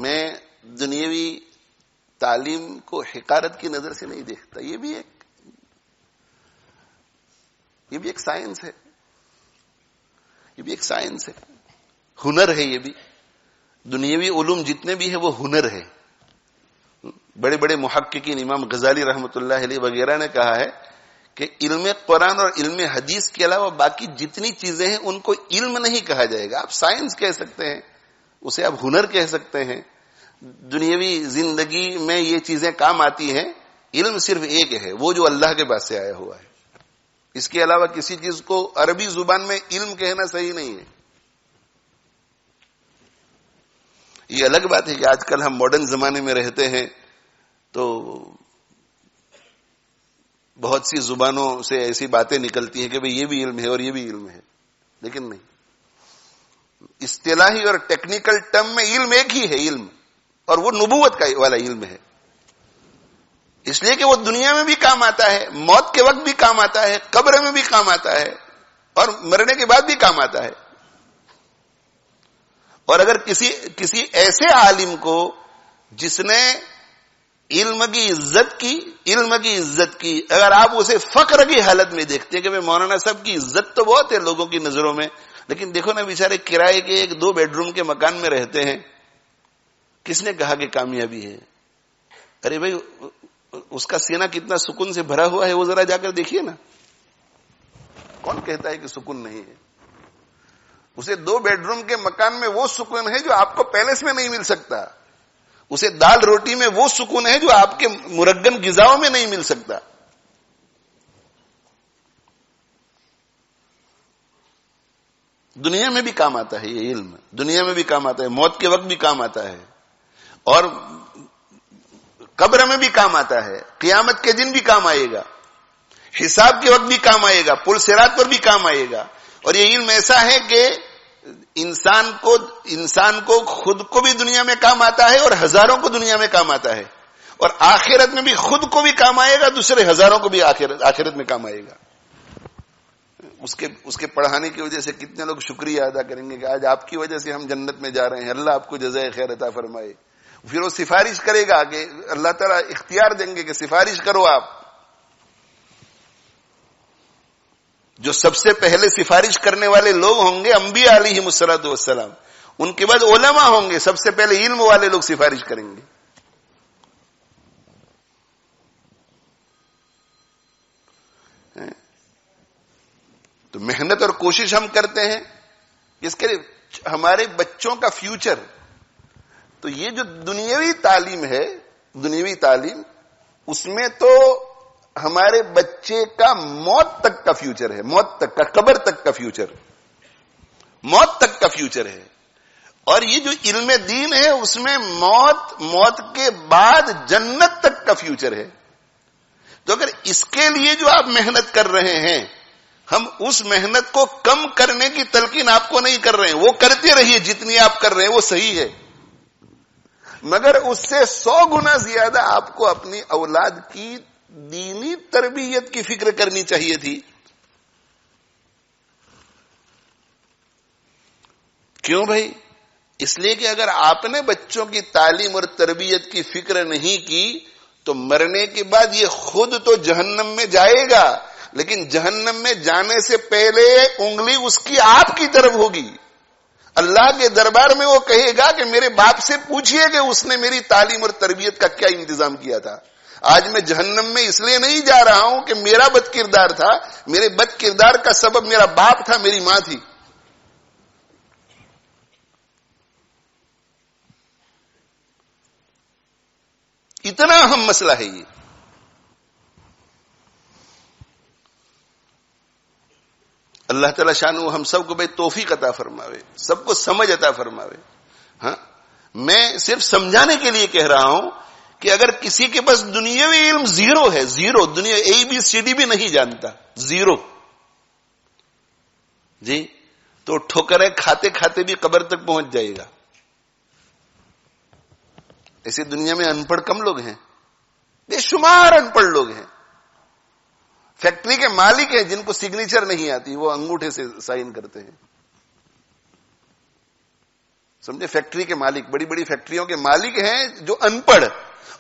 میں دنیاوی تعلیم کو حقارت کی نظر سے نہیں دیکھتا. یہ بھی ایک سائنس ہے، ہنر ہے. یہ بھی دنیاوی علوم جتنے بھی ہیں وہ ہنر ہے. بڑے بڑے محققین امام غزالی رحمۃ اللہ علیہ وغیرہ نے کہا ہے کہ علم قرآن اور علم حدیث کے علاوہ باقی جتنی چیزیں ہیں ان کو علم نہیں کہا جائے گا. آپ سائنس کہہ سکتے ہیں، اسے آپ ہنر کہہ سکتے ہیں. دنیاوی زندگی میں یہ چیزیں کام آتی ہیں. علم صرف ایک ہے، وہ جو اللہ کے پاس سے آیا ہوا ہے. اس کے علاوہ کسی چیز کو عربی زبان میں علم کہنا صحیح نہیں ہے. یہ الگ بات ہے کہ آج کل ہم ماڈرن زمانے میں رہتے ہیں تو بہت سی زبانوں سے ایسی باتیں نکلتی ہیں کہ بھئی یہ بھی علم ہے اور یہ بھی علم ہے، لیکن نہیں. اصطلاحی اور ٹیکنیکل ٹرم میں علم ایک ہی ہے علم، اور وہ نبوت کا والا علم ہے. اس لیے کہ وہ دنیا میں بھی کام آتا ہے، موت کے وقت بھی کام آتا ہے، قبر میں بھی کام آتا ہے، اور مرنے کے بعد بھی کام آتا ہے. اور اگر کسی ایسے عالم کو جس نے علم کی عزت کی اگر آپ اسے فقر کی حالت میں دیکھتے ہیں کہ بھئی مولانا صاحب کی عزت تو بہت ہے لوگوں کی نظروں میں، لیکن دیکھو نا بیچارے کرائے کے 1-2 بیڈ روم کے مکان میں رہتے ہیں. کس نے کہا کہ کامیابی ہے؟ ارے بھائی اس کا سینہ کتنا سکون سے بھرا ہوا ہے وہ ذرا جا کر دیکھیے نا. کون کہتا ہے کہ سکون نہیں ہے؟ اسے 2 بیڈ روم کے مکان میں وہ سکون ہے جو آپ کو پیلس میں نہیں مل سکتا. اسے دال روٹی میں وہ سکون ہے جو آپ کے مرغن غذاؤں میں نہیں مل سکتا. دنیا میں بھی کام آتا ہے یہ علم، دنیا میں بھی کام آتا ہے، موت کے وقت بھی کام آتا ہے، اور قبر میں بھی کام آتا ہے، قیامت کے دن بھی کام آئے گا، حساب کے وقت بھی کام آئے گا، پل صراط پر بھی کام آئے گا. اور یہ علم ایسا ہے کہ انسان کو خود کو بھی دنیا میں کام آتا ہے اور ہزاروں کو دنیا میں کام آتا ہے، اور آخرت میں بھی خود کو بھی کام آئے گا، دوسرے ہزاروں کو بھی آخرت میں کام آئے گا. اس کے پڑھانے کی وجہ سے کتنے لوگ شکریہ ادا کریں گے کہ آج آپ کی وجہ سے ہم جنت میں جا رہے ہیں، اللہ آپ کو جزائے خیر عطا فرمائے. پھر وہ سفارش کرے گا کہ اللہ تعالیٰ اختیار دیں گے کہ سفارش کرو آپ. جو سب سے پہلے سفارش کرنے والے لوگ ہوں گے انبیاء علیہم الصلوۃ والسلام، ان کے بعد علماء ہوں گے، سب سے پہلے علم والے لوگ سفارش کریں گے. تو محنت اور کوشش ہم کرتے ہیں اس کے لیے ہمارے بچوں کا فیوچر. تو یہ جو دنیاوی تعلیم ہے، دنیاوی تعلیم، اس میں تو ہمارے بچے کا موت تک کا فیوچر ہے، موت تک کا، قبر تک کا فیوچر، موت تک کا فیوچر ہے. اور یہ جو علم دین ہے اس میں موت کے بعد جنت تک کا فیوچر ہے. تو اگر اس کے لیے جو آپ محنت کر رہے ہیں، ہم اس محنت کو کم کرنے کی تلقین آپ کو نہیں کر رہے ہیں، وہ کرتے رہیے جتنی آپ کر رہے ہیں وہ صحیح ہے، مگر اس سے 100 گنا زیادہ آپ کو اپنی اولاد کی دینی تربیت کی فکر کرنی چاہیے تھی. کیوں بھائی؟ اس لیے کہ اگر آپ نے بچوں کی تعلیم اور تربیت کی فکر نہیں کی تو مرنے کے بعد یہ خود تو جہنم میں جائے گا، لیکن جہنم میں جانے سے پہلے انگلی اس کی آپ کی طرف ہوگی. اللہ کے دربار میں وہ کہے گا کہ میرے باپ سے پوچھئے کہ اس نے میری تعلیم اور تربیت کا کیا انتظام کیا تھا. آج میں جہنم میں اس لیے نہیں جا رہا ہوں کہ میرا بد کردار تھا، میرے بد کردار کا سبب میرا باپ تھا، میری ماں تھی. اتنا اہم مسئلہ ہے یہ. اللہ تعالیٰ شانہ ہم سب کو بھائی توفیق عطا فرماوے، سب کو سمجھ عطا فرماوے. ہاں، میں صرف سمجھانے کے لیے کہہ رہا ہوں کہ اگر کسی کے پاس دنیاوی علم زیرو ہے، زیرو، دنیا ABCD بھی نہیں جانتا، زیرو جی، تو ٹھوکریں کھاتے کھاتے بھی قبر تک پہنچ جائے گا. ایسے دنیا میں ان پڑھ کم لوگ ہیں، بے شمار ان پڑھ لوگ ہیں. فیکٹری کے مالک ہیں جن کو سگنیچر نہیں آتی، وہ انگوٹھے سے سائن کرتے ہیں. سمجھے؟ فیکٹری کے مالک، بڑی بڑی فیکٹریوں کے مالک ہیں جو ان پڑھ،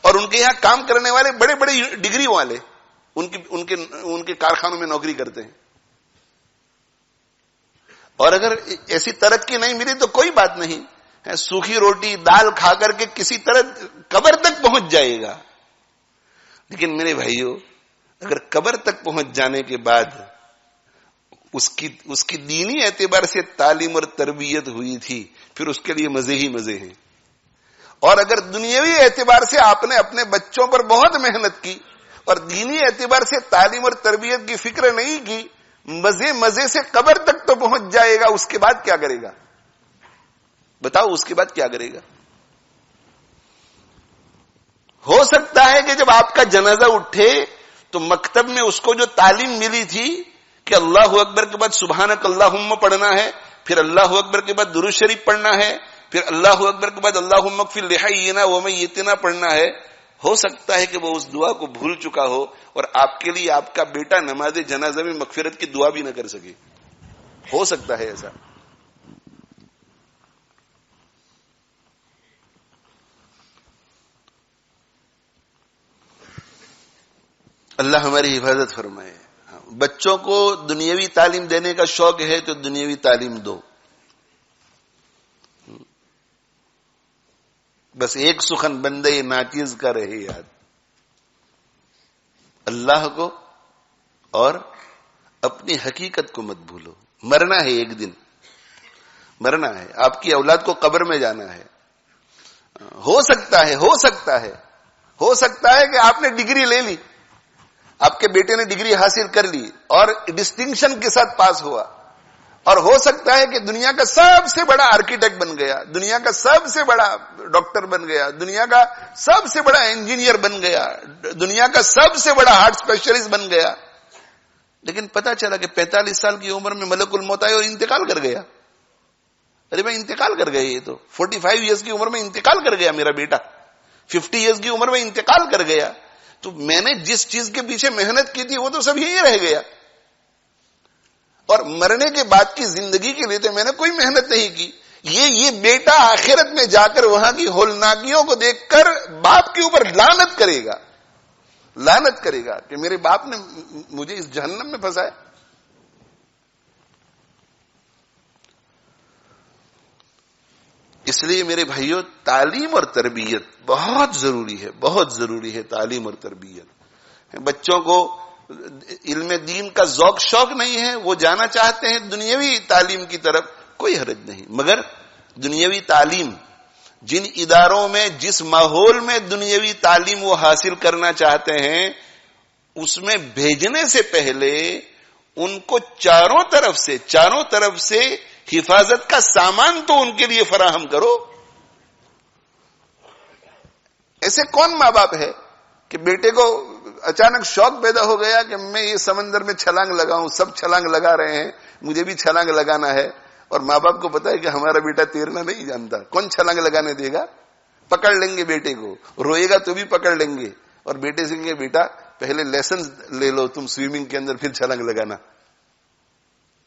اور ان کے یہاں کام کرنے والے بڑے بڑے ڈگری والے ان کے کارخانوں میں نوکری کرتے ہیں. اور اگر ایسی ترقی نہیں ملی تو کوئی بات نہیں، سوکھی روٹی دال کھا کر کے کسی طرح قبر تک پہنچ جائے گا. لیکن میرے بھائیوں، اگر قبر تک پہنچ جانے کے بعد اس کی دینی اعتبار سے تعلیم اور تربیت ہوئی تھی، پھر اس کے لیے مزے ہی مزے ہیں. اور اگر دنیاوی اعتبار سے آپ نے اپنے بچوں پر بہت محنت کی اور دینی اعتبار سے تعلیم اور تربیت کی فکر نہیں کی، مزے مزے سے قبر تک تو پہنچ جائے گا، اس کے بعد کیا کرے گا؟ بتاؤ اس کے بعد کیا کرے گا؟ ہو سکتا ہے کہ جب آپ کا جنازہ اٹھے تو مکتب میں اس کو جو تعلیم ملی تھی کہ اللہ اکبر کے بعد سبحانک اللہم پڑھنا ہے، پھر اللہ اکبر کے بعد درود شریف پڑھنا ہے، پھر اللہ اکبر کے بعد اللہم اغفر لحینا ومیتنا پڑھنا ہے، ہو سکتا ہے کہ وہ اس دعا کو بھول چکا ہو اور آپ کے لیے آپ کا بیٹا نماز جنازہ میں مغفرت کی دعا بھی نہ کر سکے. ہو سکتا ہے ایسا. اللہ ہماری حفاظت فرمائے. بچوں کو دنیاوی تعلیم دینے کا شوق ہے تو دنیاوی تعلیم دو. بس ایک سخن بندے ناچیز کا رہے یاد، اللہ کو اور اپنی حقیقت کو مت بھولو. مرنا ہے، ایک دن مرنا ہے. آپ کی اولاد کو قبر میں جانا ہے. ہو سکتا ہے کہ آپ نے ڈگری لے لی، آپ کے بیٹے نے ڈگری حاصل کر لی اور ڈسٹنکشن کے ساتھ پاس ہوا، اور ہو سکتا ہے کہ دنیا کا سب سے بڑا آرکیٹیکٹ بن گیا، دنیا کا سب سے بڑا ڈاکٹر بن گیا، دنیا کا سب سے بڑا انجینئر بن گیا، دنیا کا سب سے بڑا ہارٹ اسپیشلسٹ بن گیا، لیکن پتا چلا کہ 45 سال کی عمر میں ملک الموت آئے اور انتقال کر گیا. ارے بھائی انتقال کر گئے، یہ تو 45 ایئرس کی عمر میں انتقال کر گیا میرا بیٹا، 50 ایئرس کی عمر میں انتقال کر گیا. تو میں نے جس چیز کے پیچھے محنت کی تھی وہ تو سب یہی رہ گیا، اور مرنے کے بعد کی زندگی کے لیے تو میں نے کوئی محنت نہیں کی. یہ بیٹا آخرت میں جا کر وہاں کی ہولناکیوں کو دیکھ کر باپ کے اوپر لعنت کرے گا کہ میرے باپ نے مجھے اس جہنم میں پھنسایا. اس لیے میرے بھائیوں، تعلیم اور تربیت بہت ضروری ہے. تعلیم اور تربیت. بچوں کو علم دین کا ذوق شوق نہیں ہے، وہ جانا چاہتے ہیں دنیاوی تعلیم کی طرف، کوئی حرج نہیں. مگر دنیاوی تعلیم جن اداروں میں، جس ماحول میں دنیاوی تعلیم وہ حاصل کرنا چاہتے ہیں، اس میں بھیجنے سے پہلے ان کو چاروں طرف سے حفاظت کا سامان تو ان کے لیے فراہم کرو. ایسے کون ماں باپ ہے کہ بیٹے کو اچانک شوق پیدا ہو گیا کہ میں یہ سمندر میں چھلانگ لگاؤں، سب چھلانگ لگا رہے ہیں، مجھے بھی چھلانگ لگانا ہے، اور ماں باپ کو پتا ہے کہ ہمارا بیٹا تیرنا نہیں جانتا، کون چھلانگ لگانے دے گا؟ پکڑ لیں گے بیٹے کو، روئے گا تو بھی پکڑ لیں گے، اور بیٹے سے کہیں گے بیٹا پہلے لیسن لے لو تم سوئمنگ کے اندر، پھر چھلانگ لگانا.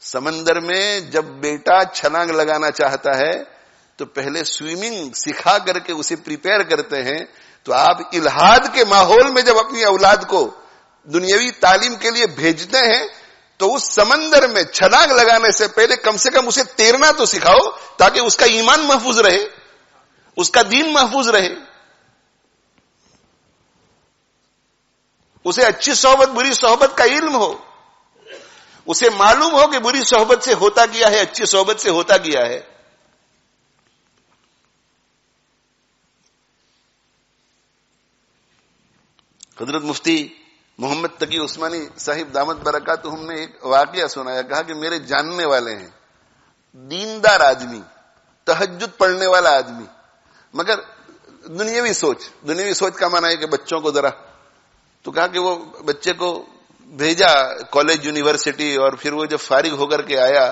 سمندر میں جب بیٹا چھلانگ لگانا چاہتا ہے تو پہلے سوئمنگ سکھا کر کے اسے پریپیئر کرتے ہیں. تو آپ الہاد کے ماحول میں جب اپنی اولاد کو دنیاوی تعلیم کے لیے بھیجتے ہیں تو اس سمندر میں چھلانگ لگانے سے پہلے کم سے کم اسے تیرنا تو سکھاؤ، تاکہ اس کا ایمان محفوظ رہے، اس کا دین محفوظ رہے، اسے اچھی صحبت بری صحبت کا علم ہو، اسے معلوم ہو کہ بری صحبت سے ہوتا کیا ہے، اچھی صحبت سے ہوتا کیا ہے. حضرت مفتی محمد تقی عثمانی صاحب دامت برکاتہم نے ایک واقعہ سنایا. کہا کہ میرے جاننے والے ہیں دیندار آدمی، تہجد پڑھنے والا آدمی، مگر دنیاوی سوچ کا معنی ہے کہ بچوں کو ذرا، تو کہا کہ وہ بچے کو بھیجا کالج یونیورسٹی، اور پھر وہ جب فارغ ہو کر کے آیا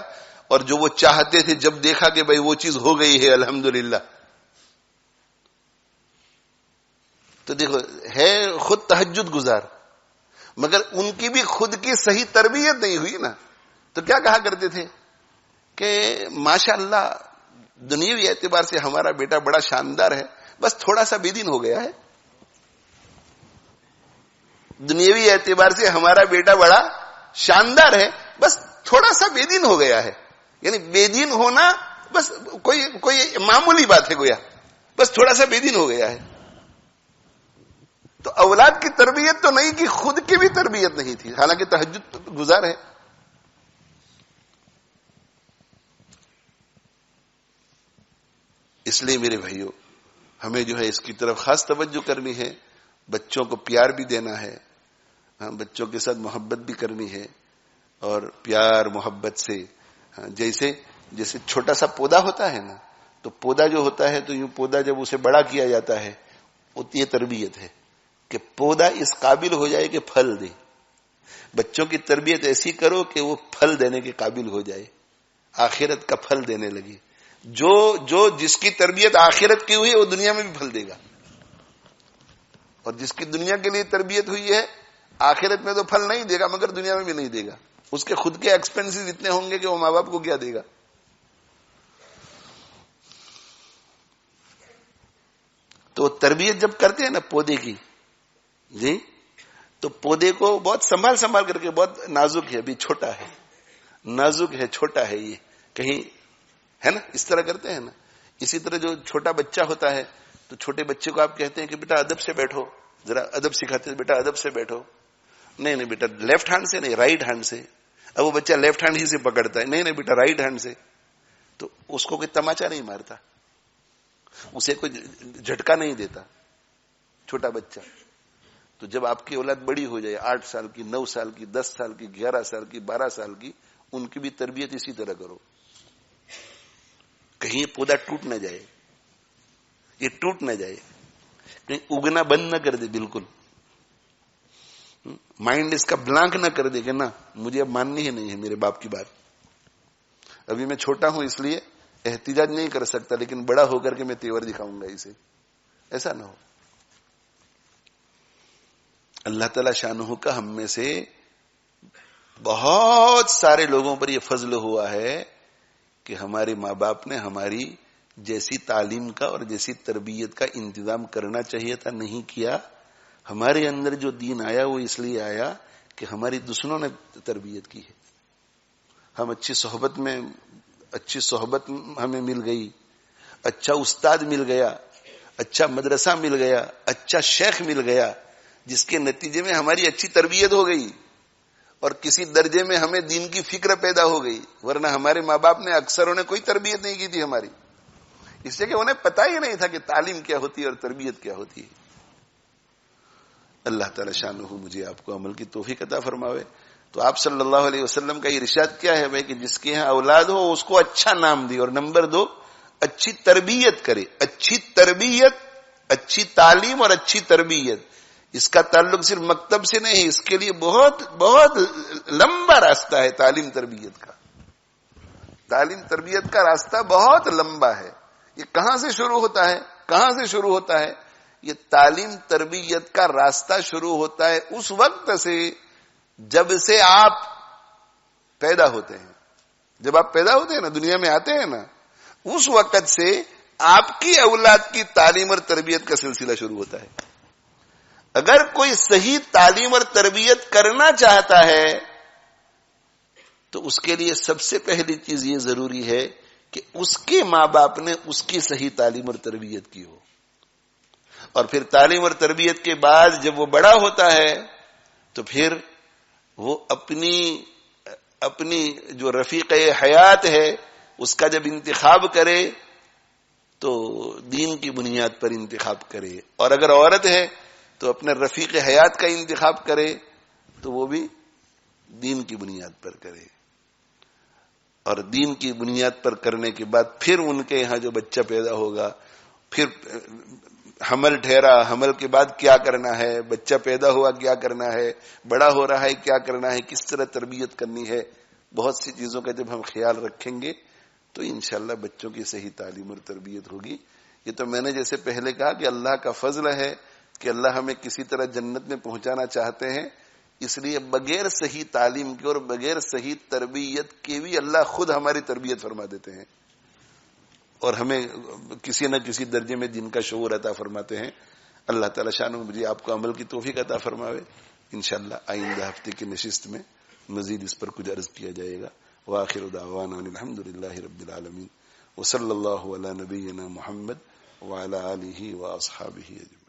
اور جو وہ چاہتے تھے جب دیکھا کہ بھئی وہ چیز ہو گئی ہے الحمدللہ، تو دیکھو ہے خود تہجد گزار، مگر ان کی بھی خود کی صحیح تربیت نہیں ہوئی نا. تو کیا کہا کرتے تھے کہ ماشاءاللہ دنیاوی اعتبار سے ہمارا بیٹا بڑا شاندار ہے، بس تھوڑا سا بے دین ہو گیا ہے. دنیاوی اعتبار سے ہمارا بیٹا بڑا شاندار ہے، بس تھوڑا سا بے دین ہو گیا ہے. یعنی بے دین ہونا بس کوئی معمولی بات ہے، گویا بس تھوڑا سا بے دین ہو گیا ہے. تو اولاد کی تربیت تو نہیں کی، خود کی بھی تربیت نہیں تھی، حالانکہ تہجد گزار ہے. اس لیے میرے بھائیوں، ہمیں جو ہے اس کی طرف خاص توجہ کرنی ہے. بچوں کو پیار بھی دینا ہے, بچوں کے ساتھ محبت بھی کرنی ہے, اور پیار محبت سے جیسے چھوٹا سا پودا ہوتا ہے نا, تو پودا جو ہوتا ہے تو یوں پودا جب اسے بڑا کیا جاتا ہے, یہ تربیت ہے کہ پودا اس قابل ہو جائے کہ پھل دے. بچوں کی تربیت ایسی کرو کہ وہ پھل دینے کے قابل ہو جائے, آخرت کا پھل دینے لگے. جو جس کی تربیت آخرت کی ہوئی وہ دنیا میں بھی پھل دے گا, اور جس کی دنیا کے لیے تربیت ہوئی ہے آخرت میں تو پھل نہیں دے گا, مگر دنیا میں بھی نہیں دے گا. اس کے خود کے ایکسپینسز اتنے ہوں گے کہ وہ ماں باپ کو کیا دے گا. تو تربیت جب کرتے ہیں نا پودے کی, جی, تو پودے کو بہت سنبھال کر کے, بہت نازک ہے, ابھی چھوٹا ہے, نازک ہے, چھوٹا ہے, یہ کہیں ہے نا, اس طرح کرتے ہیں نا. اسی طرح جو چھوٹا بچہ ہوتا ہے تو چھوٹے بچے کو آپ کہتے ہیں کہ بیٹا ادب سے بیٹھو, ذرا ادب سکھاتے ہیں, بیٹا ادب سے بیٹھو. نہیں بیٹا لیفٹ ہینڈ سے نہیں, رائٹ ہینڈ سے. اب وہ بچہ لیفٹ ہینڈ ہی سے پکڑتا ہے, نہیں بیٹا رائٹ ہینڈ سے. تو اس کو کوئی تماچا نہیں مارتا, اسے کوئی جھٹکا نہیں دیتا, چھوٹا بچہ. تو جب آپ کی اولاد بڑی ہو جائے, 8 سال کی, 9 سال کی, 10 سال کی, 11 سال کی, 12 سال کی, ان کی بھی تربیت اسی طرح کرو. کہیں یہ پودا ٹوٹ نہ جائے, یہ ٹوٹ نہ جائے, کہیں اگنا بند نہ کر دے بالکل. مائنڈ اس کا بلانک نہ کر دے کہ نا مجھے اب ماننی ہی نہیں ہے میرے باپ کی بات. ابھی میں چھوٹا ہوں اس لیے احتجاج نہیں کر سکتا, لیکن بڑا ہو کر کے میں تیور دکھاؤں گا اسے. ایسا نہ ہو. اللہ تعالی شانہ کا ہم میں سے بہت سارے لوگوں پر یہ فضل ہوا ہے کہ ہمارے ماں باپ نے ہماری جیسی تعلیم کا اور جیسی تربیت کا انتظام کرنا چاہیے تھا, نہیں کیا. ہمارے اندر جو دین آیا وہ اس لیے آیا کہ ہماری دشمنوں نے تربیت کی ہے. ہم اچھی صحبت ہمیں مل گئی, اچھا استاد مل گیا, اچھا مدرسہ مل گیا, اچھا شیخ مل گیا, جس کے نتیجے میں ہماری اچھی تربیت ہو گئی, اور کسی درجے میں ہمیں دین کی فکر پیدا ہو گئی. ورنہ ہمارے ماں باپ نے اکثروں نے کوئی تربیت نہیں کی تھی ہماری, اس لیے کہ انہیں پتا ہی نہیں تھا کہ تعلیم کیا ہوتی ہے اور تربیت کیا ہوتی ہے. اللہ تعالی شانہ مجھے آپ کو عمل کی توفیق عطا فرماوے. تو آپ صلی اللہ علیہ وسلم کا ارشاد کیا ہے بھائی کہ جس کے یہاں اولاد ہو اس کو اچھا نام دے, اور نمبر 2 اچھی تربیت کرے. اچھی تربیت, اچھی تعلیم اور اچھی تربیت, اس کا تعلق صرف مکتب سے نہیں, اس کے لیے بہت بہت لمبا راستہ ہے. تعلیم تربیت کا راستہ بہت لمبا ہے. یہ کہاں سے شروع ہوتا ہے؟ یہ تعلیم تربیت کا راستہ شروع ہوتا ہے اس وقت سے جب سے آپ پیدا ہوتے ہیں. جب آپ پیدا ہوتے ہیں نا, دنیا میں آتے ہیں نا, اس وقت سے آپ کی اولاد کی تعلیم اور تربیت کا سلسلہ شروع ہوتا ہے. اگر کوئی صحیح تعلیم اور تربیت کرنا چاہتا ہے تو اس کے لیے سب سے پہلی چیز یہ ضروری ہے کہ اس کے ماں باپ نے اس کی صحیح تعلیم اور تربیت کی ہو. اور پھر تعلیم اور تربیت کے بعد جب وہ بڑا ہوتا ہے تو پھر وہ اپنی جو رفیق حیات ہے اس کا جب انتخاب کرے تو دین کی بنیاد پر انتخاب کرے, اور اگر عورت ہے تو اپنے رفیق حیات کا انتخاب کرے تو وہ بھی دین کی بنیاد پر کرے. اور دین کی بنیاد پر کرنے کے بعد پھر ان کے یہاں جو بچہ پیدا ہوگا, پھر حمل ٹھہرا, حمل کے بعد کیا کرنا ہے, بچہ پیدا ہوا کیا کرنا ہے, بڑا ہو رہا ہے کیا کرنا ہے, کس طرح تربیت کرنی ہے, بہت سی چیزوں کا جب ہم خیال رکھیں گے تو انشاءاللہ بچوں کی صحیح تعلیم اور تربیت ہوگی. یہ تو میں نے جیسے پہلے کہا کہ اللہ کا فضل ہے کہ اللہ ہمیں کسی طرح جنت میں پہنچانا چاہتے ہیں, اس لیے بغیر صحیح تعلیم کے اور بغیر صحیح تربیت کے بھی اللہ خود ہماری تربیت فرما دیتے ہیں, اور ہمیں کسی نہ کسی درجے میں دین کا شعور عطا فرماتے ہیں. اللہ تعالی شانہ مجھے آپ کو عمل کی توفیق عطا فرماوے. انشاءاللہ آئندہ ہفتے کی نشست میں مزید اس پر کچھ عرض کیا جائے گا. وآخر دعوانا الحمدللہ رب العالمین, وصلی اللہ علی نبینا محمد وعلی آلہ واصحابہ اجمعین.